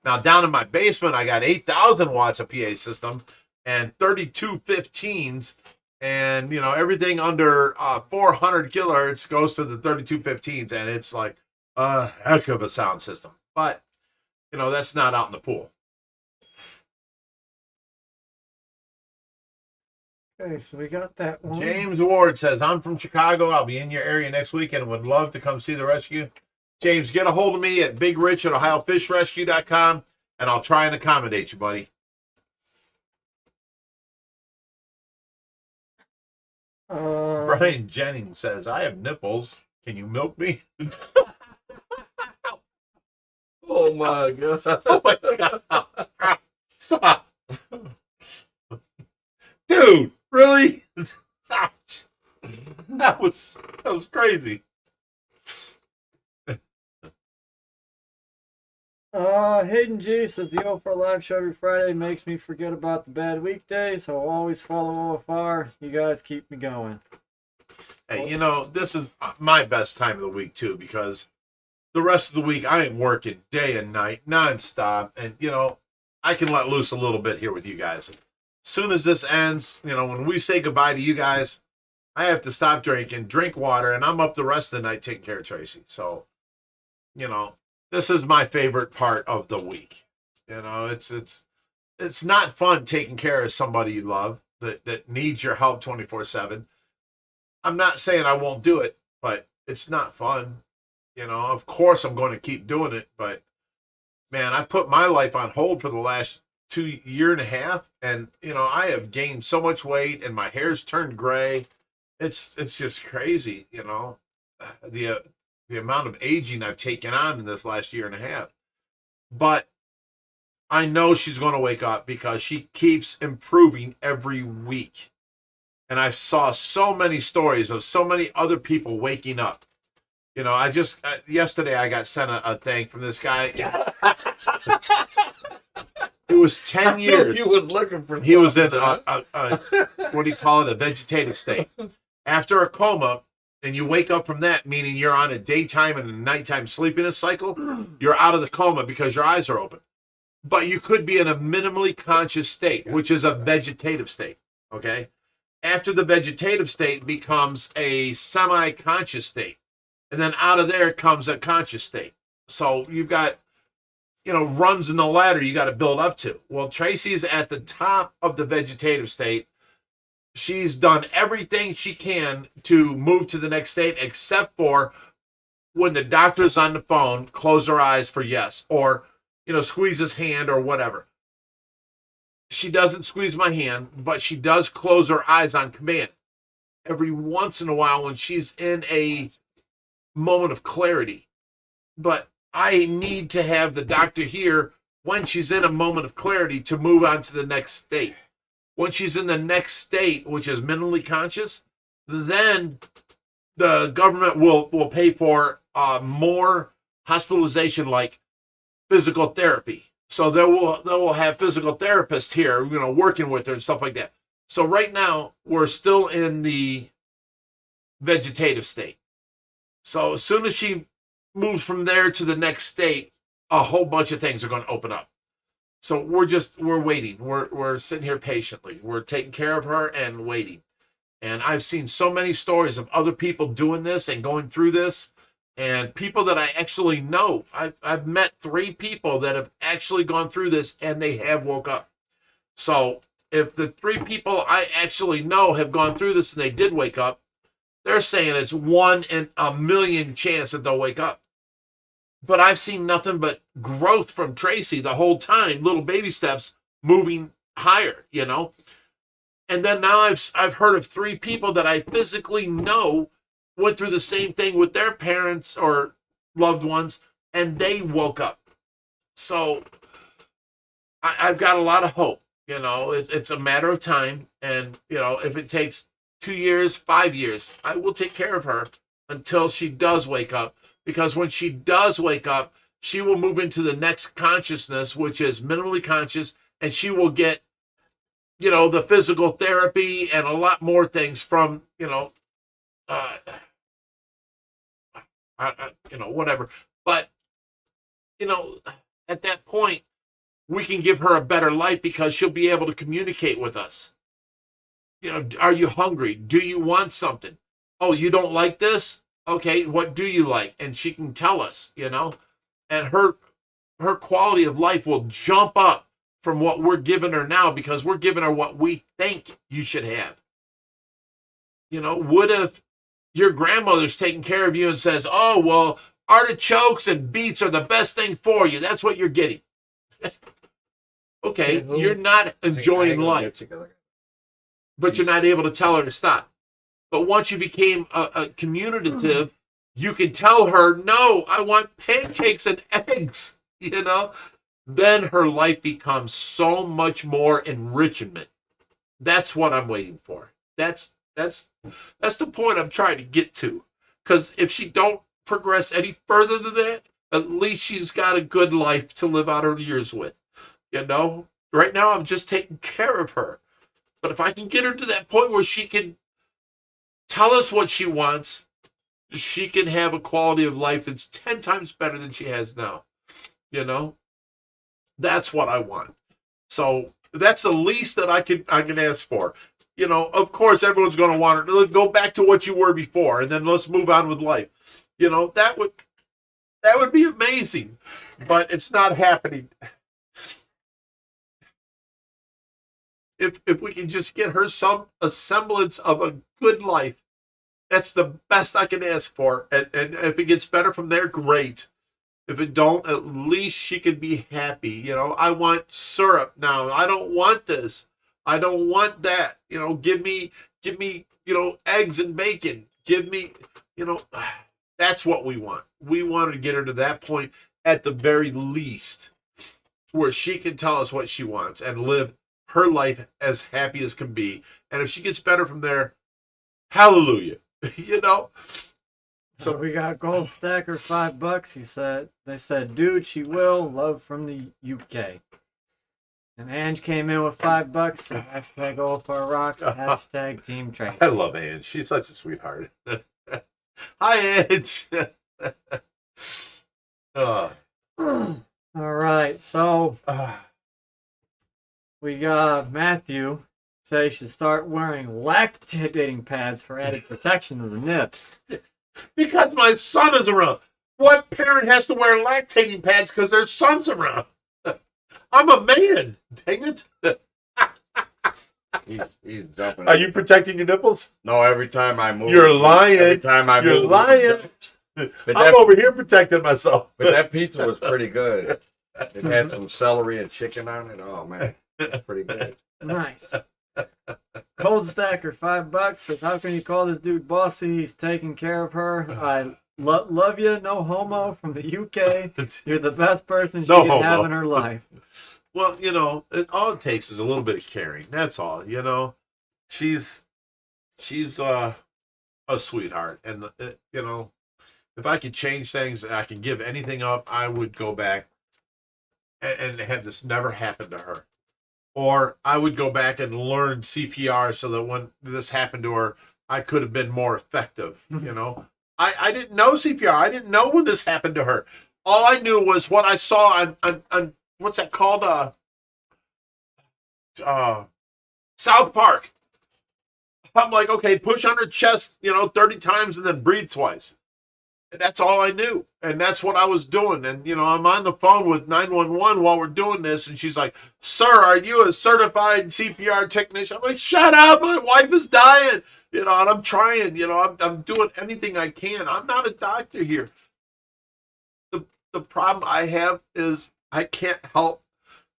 Now down in my basement, I got 8,000 watts of PA system and 32 15s. And, you know, everything under 400 kilohertz goes to the 32 15s. And it's like a heck of a sound system. But, you know, that's not out in the pool. Okay, so we got that one. James Ward says, "I'm from Chicago. I'll be in your area next weekend and would love to come see the rescue." James, get a hold of me at Bigrich at OhioFishRescue.com, and I'll try and accommodate you, buddy. Brian Jennings says, "I have nipples. Can you milk me?" Oh my God. Oh my God. Stop. Dude, really? Ouch. That was crazy. Hayden G says, "The O4 live show every Friday makes me forget about the bad weekdays. So I'll always follow OFR. You guys keep me going." Hey, you know, this is my best time of the week, too, because the rest of the week I am working day and night, nonstop. And, you know, I can let loose a little bit here with you guys. Soon as this ends, you know, when we say goodbye to you guys, I have to stop drinking, drink water, and I'm up the rest of the night taking care of Tracy. So, you know, this is my favorite part of the week. You know, it's not fun taking care of somebody you love that needs your help 24/7. I'm not saying I won't do it, but it's not fun. You know, of course I'm going to keep doing it, but man, I put my life on hold for the last 2.5 years, and you know, I have gained so much weight and my hair's turned gray. It's just crazy, you know, the amount of aging I've taken on in this last 1.5 years. But I know she's going to wake up because she keeps improving every week. And I saw so many stories of so many other people waking up. You know, I just, yesterday I got sent a thing from this guy. It was 10 years. He was looking for He was in something, a what do you call it, a vegetative state. After a coma, and you wake up from that, meaning you're on a daytime and a nighttime sleepiness cycle, you're out of the coma because your eyes are open. But you could be in a minimally conscious state, which is a vegetative state, okay? After the vegetative state becomes a semi-conscious state. And then out of there comes a conscious state. So you've got, you know, runs in the ladder you got to build up to. Well, Tracy's at the top of the vegetative state. She's done everything she can to move to the next state, except for when the doctor's on the phone, close her eyes for yes, or, you know, squeeze his hand or whatever. She doesn't squeeze my hand, but she does close her eyes on command. Every once in a while when she's in a moment of clarity. But I need to have the doctor here when she's in a moment of clarity to move on to the next state. When she's in the next state, which is minimally conscious, then the government will pay for more hospitalization, like physical therapy. So they will have physical therapists here, working with her and stuff like that. So right now we're still in the vegetative state. So as soon as she moves from there to the next state, a whole bunch of things are going to open up. So we're waiting. We're sitting here patiently. We're taking care of her and waiting. And I've seen so many stories of other people doing this and going through this, and people that I actually know. I've met 3 people that have actually gone through this, and they have woke up. So if the 3 people I actually know have gone through this and they did wake up, they're saying it's 1 in a million chance that they'll wake up. But I've seen nothing but growth from Tracy the whole time, little baby steps moving higher, And then now I've heard of 3 people that I physically know went through the same thing with their parents or loved ones, and they woke up. So I've got a lot of hope. It's a matter of time, and if it takes 2 years, 5 years, I will take care of her until she does wake up. Because when she does wake up, she will move into the next consciousness, which is minimally conscious, and she will get, the physical therapy and a lot more things from, whatever. But, at that point, we can give her a better life because she'll be able to communicate with us. Are you hungry? Do you want something? Oh, you don't like this? Okay, what do you like? And she can tell us, and her quality of life will jump up from what we're giving her now, because we're giving her what we think you should have. What if your grandmother's taking care of you and says, oh, well, artichokes and beets are the best thing for you. That's what you're getting. Okay, you're not enjoying life, but you're not able to tell her to stop. But once you became a communicative, you can tell her, no, I want pancakes and eggs, Then her life becomes so much more enrichment. That's what I'm waiting for. That's the point I'm trying to get to. Because if she don't progress any further than that, at least she's got a good life to live out her years with. Right now I'm just taking care of her. But if I can get her to that point where she can tell us what she wants, she can have a quality of life that's 10 times better than she has now. That's what I want. So that's the least that I can ask for. Of course, everyone's going to want her. Let's go back to what you were before, and then let's move on with life. That would be amazing, but it's not happening. If we can just get her a semblance of a good life, that's the best I can ask for. And if it gets better from there, great. If it don't, at least she can be happy. I want syrup now. I don't want this. I don't want that. Give me, eggs and bacon. Give me, that's what we want. We want to get her to that point at the very least where she can tell us what she wants and live her life as happy as can be. And if she gets better from there, hallelujah. So we got Gold Stacker $5. They said, dude, she will. Love from the UK. And Ange came in with $5. Said, hashtag all for rocks. Hashtag Team Tracy. I love Ange. She's such a sweetheart. Hi, Ange. All right. So we got Matthew say you should start wearing lactating pads for added protection of the nips. Because my son is around. What parent has to wear lactating pads because their son's around? I'm a man. Dang it. He's jumping. Are you protecting your nipples? No, every time I move. You're lying. Every time I You're move. lying. I'm over here protecting myself. But that pizza was pretty good. It had some celery and chicken on it. Oh, man. Pretty good. Nice. Cold Stacker, $5 says, how can you call this dude bossy? He's taking care of her. I love you, no homo, from the UK. You're the best person she No can homo. have in her life. Well, all it takes is a little bit of caring. That's all. She's a sweetheart, and if I could change things and I could give anything up, I would go back and have this never happen to her. Or I would go back and learn CPR so that when this happened to her, I could have been more effective. I didn't know CPR. I didn't know when this happened to her. All I knew was what I saw on what's that called? South Park. I'm like, okay, push on her chest, 30 times and then breathe twice. And that's all I knew. And that's what I was doing. And, I'm on the phone with 911 while we're doing this. And she's like, sir, are you a certified CPR technician? I'm like, shut up. My wife is dying. And I'm trying, I'm doing anything I can. I'm not a doctor here. The problem I have is I can't help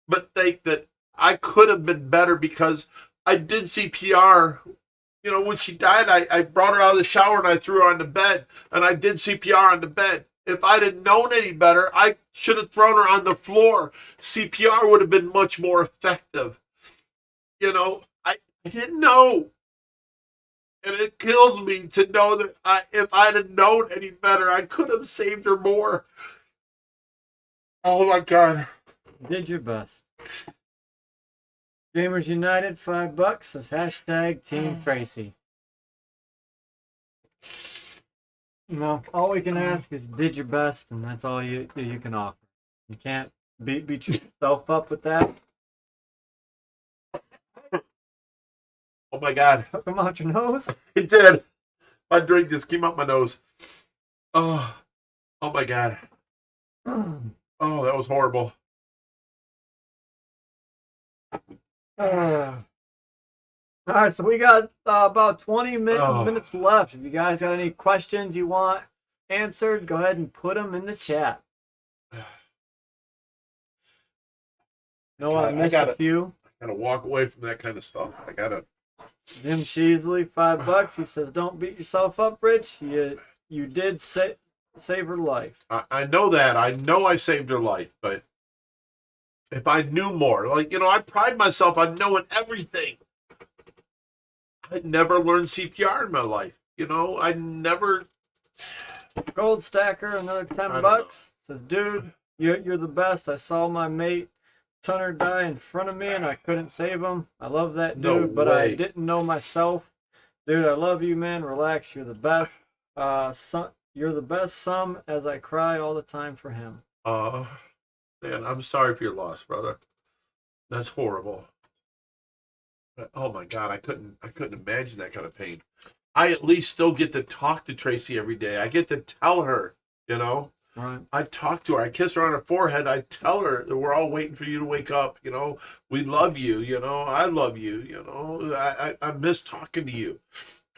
but think that I could have been better because I did CPR. When she died, I brought her out of the shower and I threw her on the bed, and I did CPR on the bed. If I'd have known any better, I should have thrown her on the floor. CPR would have been much more effective. I didn't know. And it kills me to know that if I'd have known any better, I could have saved her more. Oh my God. Did your best. Gamers United, $5 says hashtag Team Tracy. All we can ask is did your best, and that's all you can offer. You can't beat yourself up with that. Oh my God. Took them out your nose? It did. My drink just came out my nose. Oh my God. Oh, that was horrible. All right, so we got about 20 minutes left. If you guys got any questions you want answered, go ahead and put them in the chat. I missed a few. I gotta walk away from that kind of stuff. Jim Sheasley, $5. He says, don't beat yourself up, Rich. You did save her life. I know that. I know I saved her life, but if I knew more, I pride myself on knowing everything. I never learned CPR in my life. I never. Gold Stacker, another $10. Says, dude, you're the best. I saw my mate Tunner die in front of me and I couldn't save him. I love that dude, but I didn't know myself. Dude, I love you, man. Relax. You're the best. You're the best. Some as I cry all the time for him. Man, I'm sorry for your loss, brother. That's horrible. But, oh my God, I couldn't imagine that kind of pain. I at least still get to talk to Tracy every day. I get to tell her, Right. I talk to her. I kiss her on her forehead. I tell her that we're all waiting for you to wake up. We love you. I love you. I miss talking to you.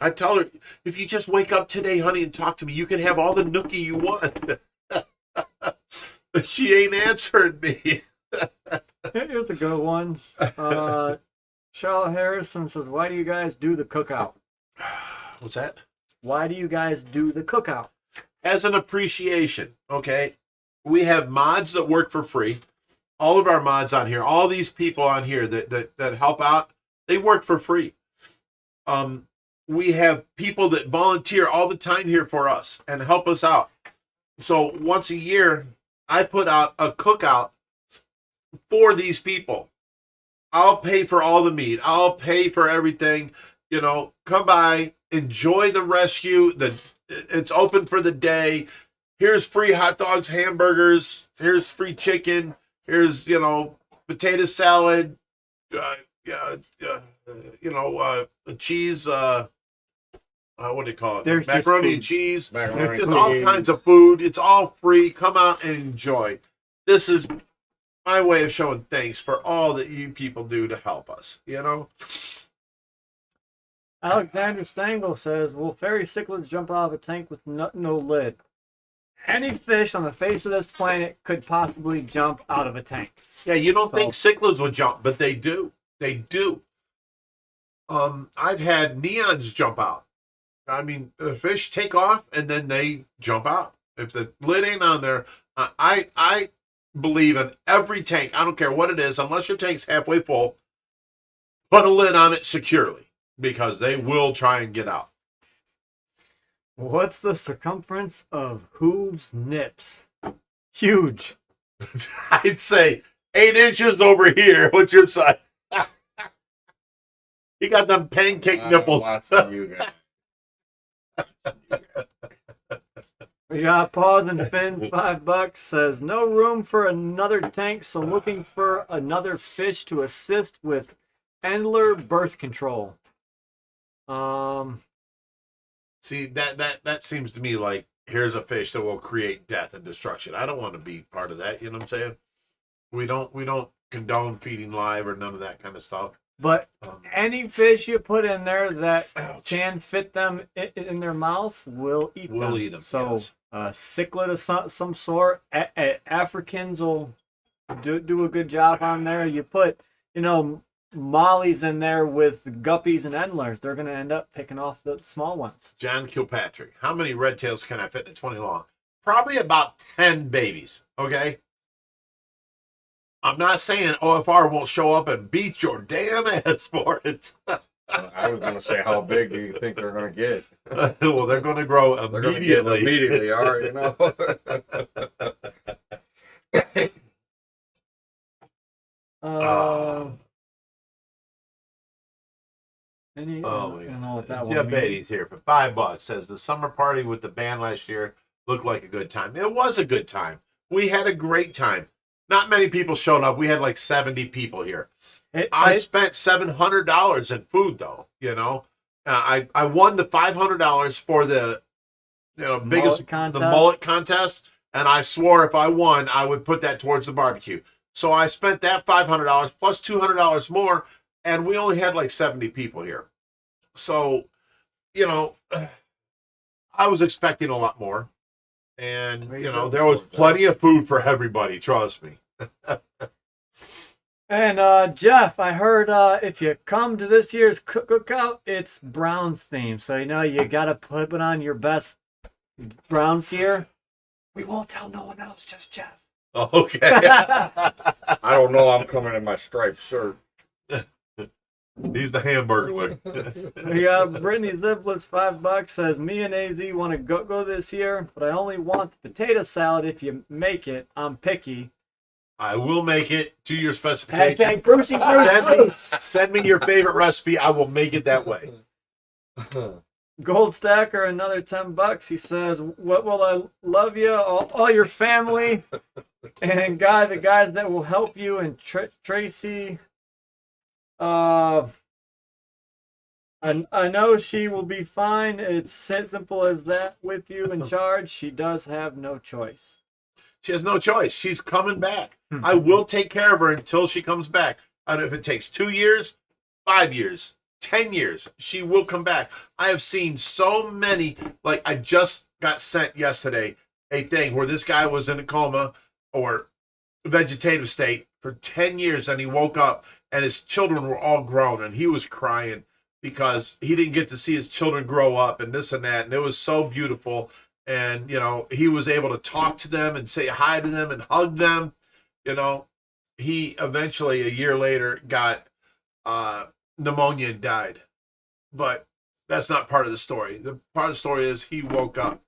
I tell her, if you just wake up today, honey, and talk to me, you can have all the nookie you want. But she ain't answering me. Here's a good one. Charlotte Harrison says, why do you guys do the cookout? What's that? Why do you guys do the cookout? As an appreciation, okay? We have mods that work for free. All of our mods on here, all these people on here that help out, they work for free. We have people that volunteer all the time here for us and help us out. So once a year, I put out a cookout for these people. I'll pay for all the meat. I'll pay for everything. Come by, enjoy the rescue. It's open for the day. Here's free hot dogs, hamburgers. Here's free chicken. Here's, potato salad. Cheese. What do you call it? There's macaroni and cheese. Macaroni. There's all kinds of food. It's all free. Come out and enjoy. This is my way of showing thanks for all that you people do to help us. Alexander Stengel says, will fairy cichlids jump out of a tank with no lid? Any fish on the face of this planet could possibly jump out of a tank. Yeah, you don't think cichlids would jump, but they do. They do. I've had neons jump out. I mean, the fish take off and then they jump out. If the lid ain't on there, I believe in every tank. I don't care what it is, unless your tank's halfway full. Put a lid on it securely because they will try and get out. What's the circumference of Hooves' nips? Huge. I'd say 8 inches over here. What's your size? You got them pancake nipples. Watching you guys. We got Paws and Fins, $5, says no room for another tank, so looking for another fish to assist with Endler birth control. See, that seems to me like here's a fish that will create death and destruction. I don't want to be part of that. You know what I'm saying? We don't condone feeding live or none of that kind of stuff. But any fish you put in there that Ouch. can fit them in their mouth will eat them. We'll eat them. So Yes. cichlid of some sort. Africans will do a good job on there. You put, mollies in there with guppies and endlers. They're going to end up picking off the small ones. John Kilpatrick. How many red tails can I fit in a 20 long? Probably about 10 babies. Okay. I'm not saying OFR won't show up and beat your damn ass for it. I was going to say, how big do you think they're going to get? Well, they're going to grow They're going to get immediately. immediately, all right, I don't know what that one Jeff means. Beatty's here for $5. Says the summer party with the band last year looked like a good time. It was a good time. We had a great time. Not many people showed up. We had like 70 people here. I spent $700 in food though. I won the $500 for the biggest contest? the mullet contest, and I swore if I won, I would put that towards the barbecue. So I spent that $500 plus $200 more, and we only had like 70 people here. So, I was expecting a lot more, and there was plenty of food for everybody. Trust me. And Jeff, I heard if you come to this year's cookout, it's Browns theme. So you gotta put on your best Browns gear. We won't tell no one else, just Jeff. Okay. I don't know. I'm coming in my striped shirt. He's the hamburger. We got Brittany Zipless, $5, says me and AZ want to go this year, but I only want the potato salad if you make it. I'm picky. I will make it to your specifications. Hashtag Brucey. Send me your favorite recipe. I will make it that way. Gold Stacker, another $10. He says, "What will I love you, all your family, and the guys that will help you, and Tracy. I know she will be fine. It's simple as that. With you in charge, she does have no choice." She has no choice. She's coming back. I will take care of her until she comes back. And if it takes 2 years, 5 years, 10 years, she will come back. I have seen so many, like I just got sent yesterday a thing where this guy was in a coma or vegetative state for 10 years, and he woke up and his children were all grown, and he was crying because he didn't get to see his children grow up and this and that. And it was so beautiful. And, he was able to talk to them and say hi to them and hug them. He eventually, a year later, got pneumonia and died. But that's not part of the story. The part of the story is he woke up,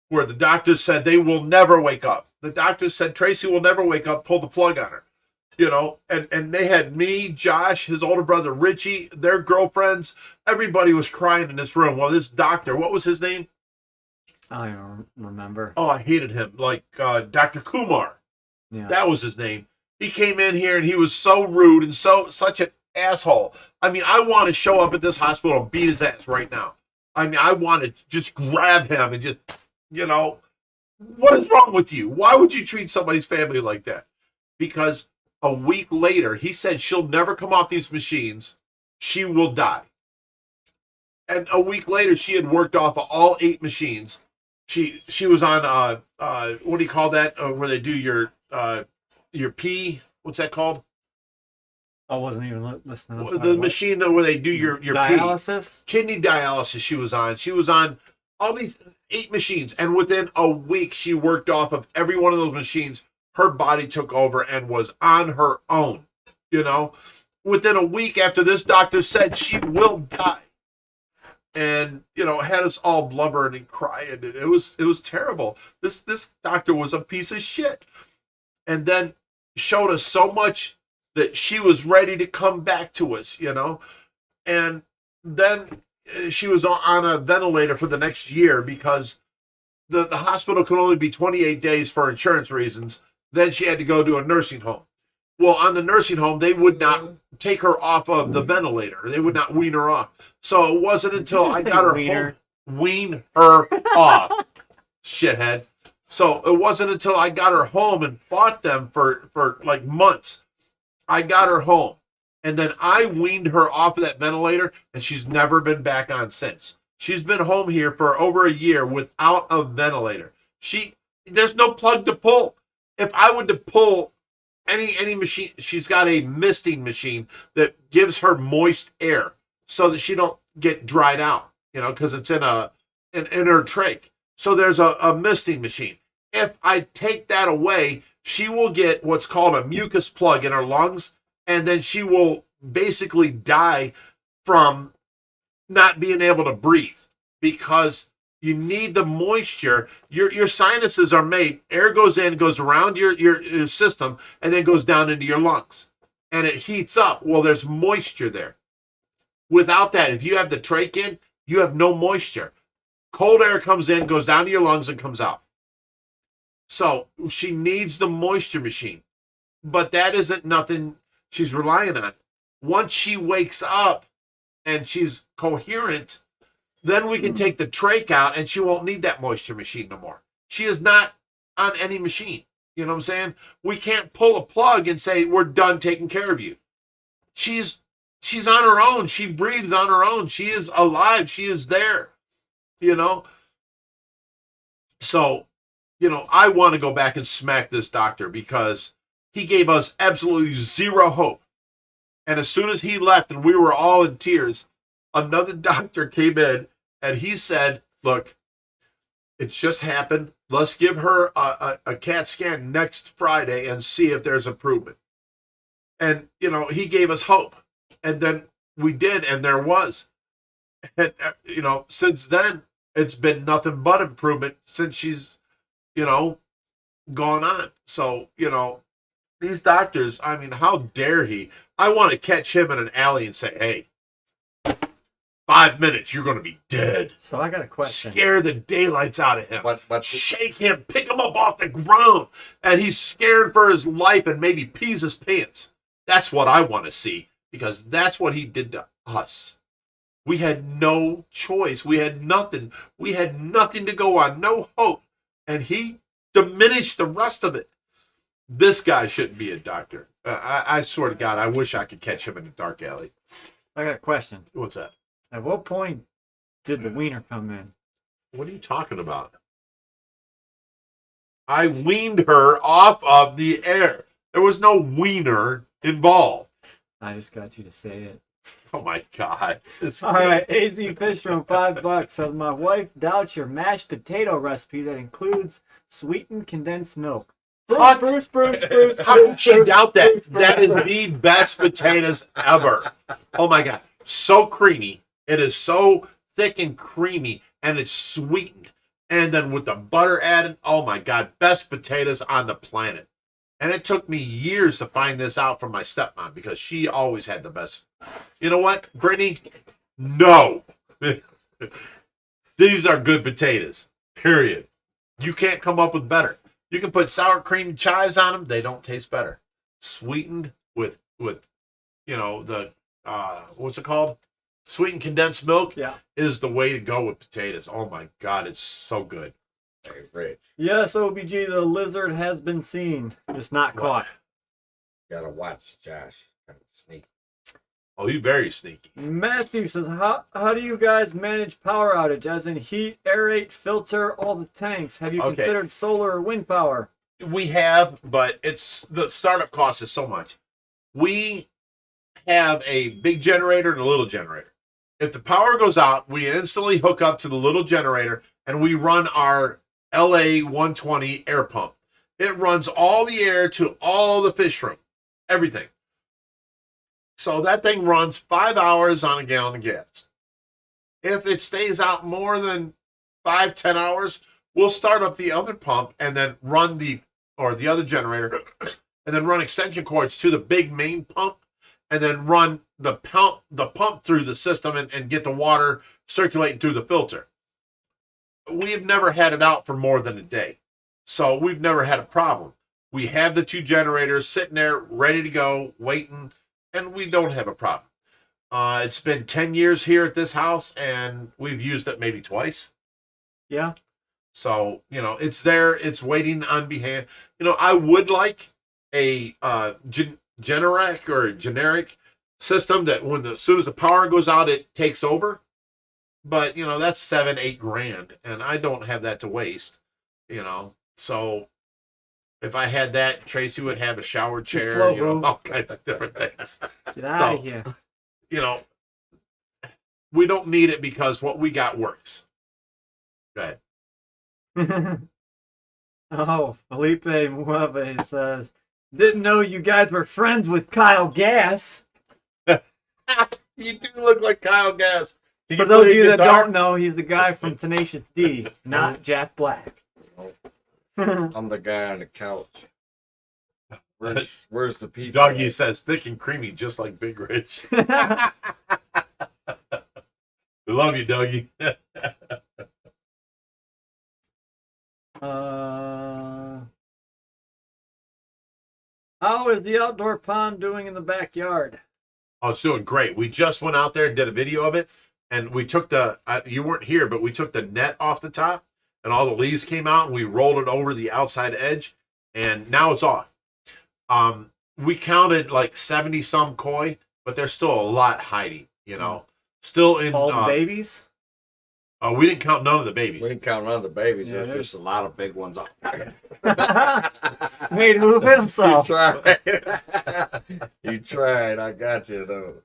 where the doctors said they will never wake up. The doctors said Tracy will never wake up, pull the plug on her. And they had me, Josh, his older brother, Richie, their girlfriends. Everybody was crying in this room. Well, this doctor, what was his name? I don't remember. Oh, I hated him. Like Dr. Kumar. Yeah. That was his name. He came in here and he was so rude and such an asshole. I mean, I want to show up at this hospital and beat his ass right now. I mean, I want to just grab him and just, what is wrong with you? Why would you treat somebody's family like that? Because a week later, he said she'll never come off these machines. She will die. And a week later, she had worked off of all 8 machines. She was on what do you call that? Where they do your pee? What's that called? I wasn't even listening. I'm sorry, The what? machine where they do your pee. Dialysis? Kidney dialysis she was on. She was on all these 8 machines. And within a week, she worked off of every one of those machines. Her body took over and was on her own. You know, within a week after this doctor said she will die. And, you know, had us all blubbering and crying. And it was terrible. This doctor was a piece of shit. And then showed us so much that she was ready to come back to us, you know. And then she was on a ventilator for the next year because the hospital could only be 28 days for insurance reasons. Then she had to go to a nursing home. Well, on the nursing home, they would not take her off of the ventilator. They would not wean her off. So it wasn't until I got her home, wean her off, shithead. So it wasn't until I got her home and fought them for like months. I got her home. And then I weaned her off of that ventilator, and she's never been back on since. She's been home here for over a year without a ventilator. There's no plug to pull. If I would to pull any machine, she's got a misting machine that gives her moist air so that she don't get dried out, you know, because it's in her trach. So there's a misting machine. If I take that away, she will get what's called a mucus plug in her lungs, and then she will basically die from not being able to breathe because you need the moisture. Your sinuses are made. Air goes in, goes around your system, and then goes down into your lungs. And it heats up. Well, there's moisture there. Without that, if you have the trach in, you have no moisture. Cold air comes in, goes down to your lungs, and comes out. So she needs the moisture machine. But that isn't nothing she's relying on. Once she wakes up and she's coherent, then we can take the trach out and she won't need that moisture machine no more. She is not on any machine. You know what I'm saying? We can't pull a plug and say, we're done taking care of you. She's on her own. She breathes on her own. She is alive. She is there, you know? So, you know, I want to go back and smack this doctor because he gave us absolutely zero hope. And as soon as he left and we were all in tears, another doctor came in and he said, look, it's just happened. Let's give her a CAT scan next Friday and see if there's improvement. And, you know, he gave us hope. And then we did, and there was. And, you know, since then, it's been nothing but improvement since she's, you know, gone on. So, you know, these doctors, I mean, how dare he? I want to catch him in an alley and say, hey, 5 minutes, you're going to be dead. So I got a question. Scare the daylights out of him. But Shake him, pick him up off the ground. And he's scared for his life and maybe pees his pants. That's what I want to see because that's what he did to us. We had no choice. We had nothing. We had nothing to go on, no hope. And he diminished the rest of it. This guy shouldn't be a doctor. I swear to God, I wish I could catch him in a dark alley. I got a question. What's that? At what point did the wiener come in? What are you talking about? I weaned her off of the air. There was no wiener involved. I just got you to say it. Oh my God. All right, AZ Fish from $5 says, my wife doubts your mashed potato recipe that includes sweetened condensed milk. What? Bruce. How can she doubt that? That is the best potatoes ever. Oh my God. So creamy. It is so thick and creamy, and it's sweetened. And then with the butter added, oh my God, best potatoes on the planet. And it took me years to find this out from my stepmom because she always had the best. You know what, Brittany? No. These are good potatoes, period. You can't come up with better. You can put sour cream chives on them. They don't taste better. Sweetened with you know, the, what's it called? Sweetened condensed milk is the way to go with potatoes. Oh my God, it's so good. hey, Rich, Yes, OBG, the lizard has been seen. Just not caught. gotta watch Josh. Kind of sneaky. Oh, you're very sneaky. Matthew says, how do you guys manage power outage? As in heat, aerate, filter, all the tanks. Have you considered solar or wind power? We have, but it's the startup cost is so much. We have a big generator and a little generator. If the power goes out, we instantly hook up to the little generator and we run our LA 120 air pump. It runs all the air to all the fish room, everything. So that thing runs 5 hours on a gallon of gas. If it stays out more than 5-10 hours, we'll start up the other pump and then run the other generator and then run extension cords to the big main pump and then run the pump through the system and get the water circulating through the filter. We've never had it out for more than a day. So we've never had a problem. We have the 2 generators sitting there ready to go, waiting, and we don't have a problem. It's been 10 years here at this house, and we've used it maybe twice. Yeah. So, it's there. It's waiting on behalf. I would like a generic system that as soon as the power goes out, it takes over. But, that's $7-8 grand, and I don't have that to waste, So if I had that, Tracy would have a shower chair, all kinds of different things. Get out of here. We don't need it because what we got works. Go ahead. Oh, Felipe Mueve says, didn't know you guys were friends with Kyle Gass. You do look like Kyle Gass. For those of you that don't know, he's the guy from Tenacious D, not Jack Black. I'm the guy on the couch. Where's the pizza? Dougie says thick and creamy, just like Bigrich. We love you, Dougie. How is the outdoor pond doing in the backyard? Oh, it's doing great. We just went out there and did a video of it, and we took you weren't here, but we took the net off the top, and all the leaves came out, and we rolled it over the outside edge, and now it's off. We counted like 70-some koi, but there's still a lot hiding, Still in... all the babies? We didn't count none of the babies. We didn't count none of the babies. Yeah, There's just a lot of big ones out there. Made him hit himself. You tried. You tried. I got you, though.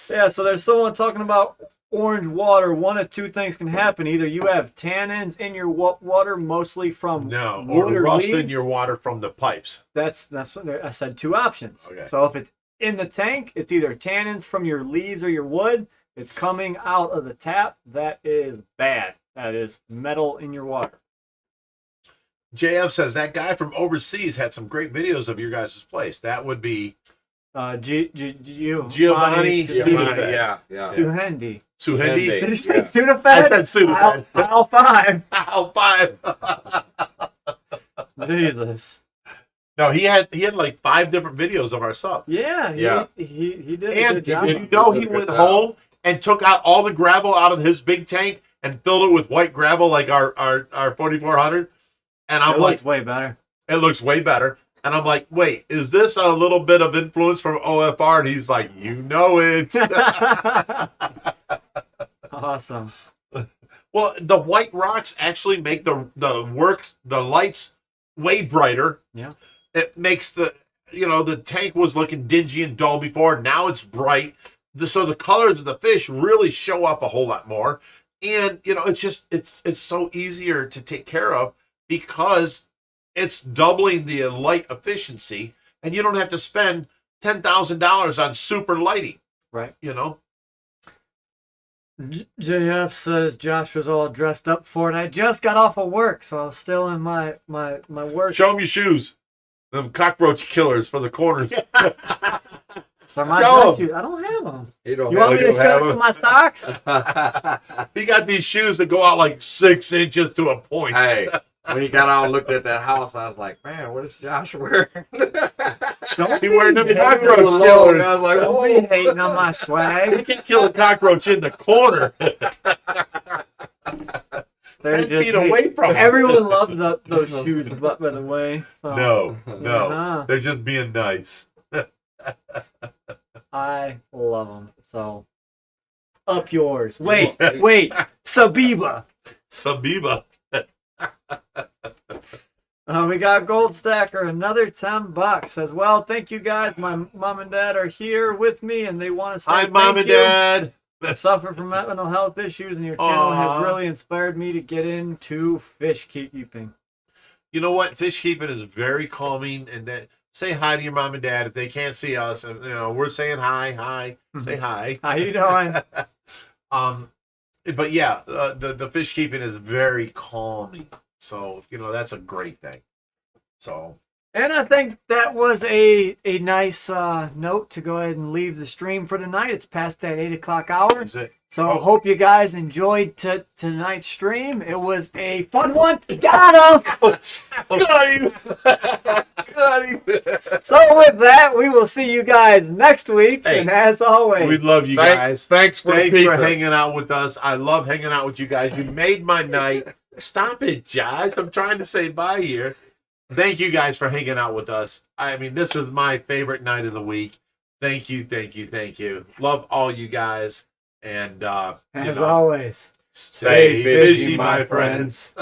Yeah, so there's someone talking about orange water. One of 2 things can happen. Either you have tannins in your water, mostly from or rust in your water from the pipes. That's what I said. 2 options. Okay. So if it's in the tank, it's either tannins from your leaves or your wood. It's coming out of the tap. That is bad. That is metal in your water. JF says that guy from overseas had some great videos of your guys' place. That would be Giovanni Sudafed. Yeah. Suhendi. Suhendi? Did you say Yeah. Sudafed? I said Sudafed. Aisle 5. Aisle 5. Jesus. No, he had like 5 different videos of our stuff. Yeah. He did a And good job. did you know he went home and took out all the gravel out of his big tank and filled it with white gravel like our 4400? And I'm like, looks way better. it looks way better. And I'm like, wait, is this a little bit of influence from OFR? And he's like, you know it. Awesome. Well, the white rocks actually make the lights way brighter. Yeah. It makes the tank was looking dingy and dull before. Now it's bright. So the colors of the fish really show up a whole lot more. And, it's so easier to take care of because it's doubling the light efficiency and you don't have to spend $10,000 on super lighting. Right. JF says Josh was all dressed up for it. I just got off of work, so I was still in my work. Show them your shoes. Them cockroach killers for the corners. So my dress shoes, I don't have them. You want me to show you my socks? He got these shoes that go out like 6 inches to a point. Hey, when he got out and looked at that house, I was like, man, what is Josh wearing? Don't be wearing them cockroach Lord, killers. I was like, Don't oh. be hating on my You swag. can kill a cockroach in the corner. They're 10 just feet away from him. Everyone loves those shoes, by the way. So. No. Uh-huh. They're just being nice. I love them. So, up yours. Wait. Sabiba. Sabiba. We got Gold Stacker, another $10 as well. Thank you guys. My mom and dad are here with me, and they want to say Hi, thank Mom and you. Dad. I suffer from mental health issues, and your channel has really inspired me to get into fish keeping. You know what? Fish keeping is very calming, and that say hi to your mom and dad if they can't see us. And, we're saying hi. Say hi. How you doing? But yeah, the fish keeping is very calming. So that's a great thing. So. And I think that was a nice note to go ahead and leave the stream for tonight. It's past that 8 o'clock hour. Is it? So hope you guys enjoyed tonight's stream. It was a fun one. Got him! Got him! Got him! So with that, we will see you guys next week. Hey, and as always, we love you guys. Thanks for hanging out with us. I love hanging out with you guys. You made my night. Stop it, Josh. I'm trying to say bye here. Thank you guys for hanging out with us. I mean, this is my favorite night of the week. Thank you. Love all you guys. And as always, stay fishy, fishy, my my friends.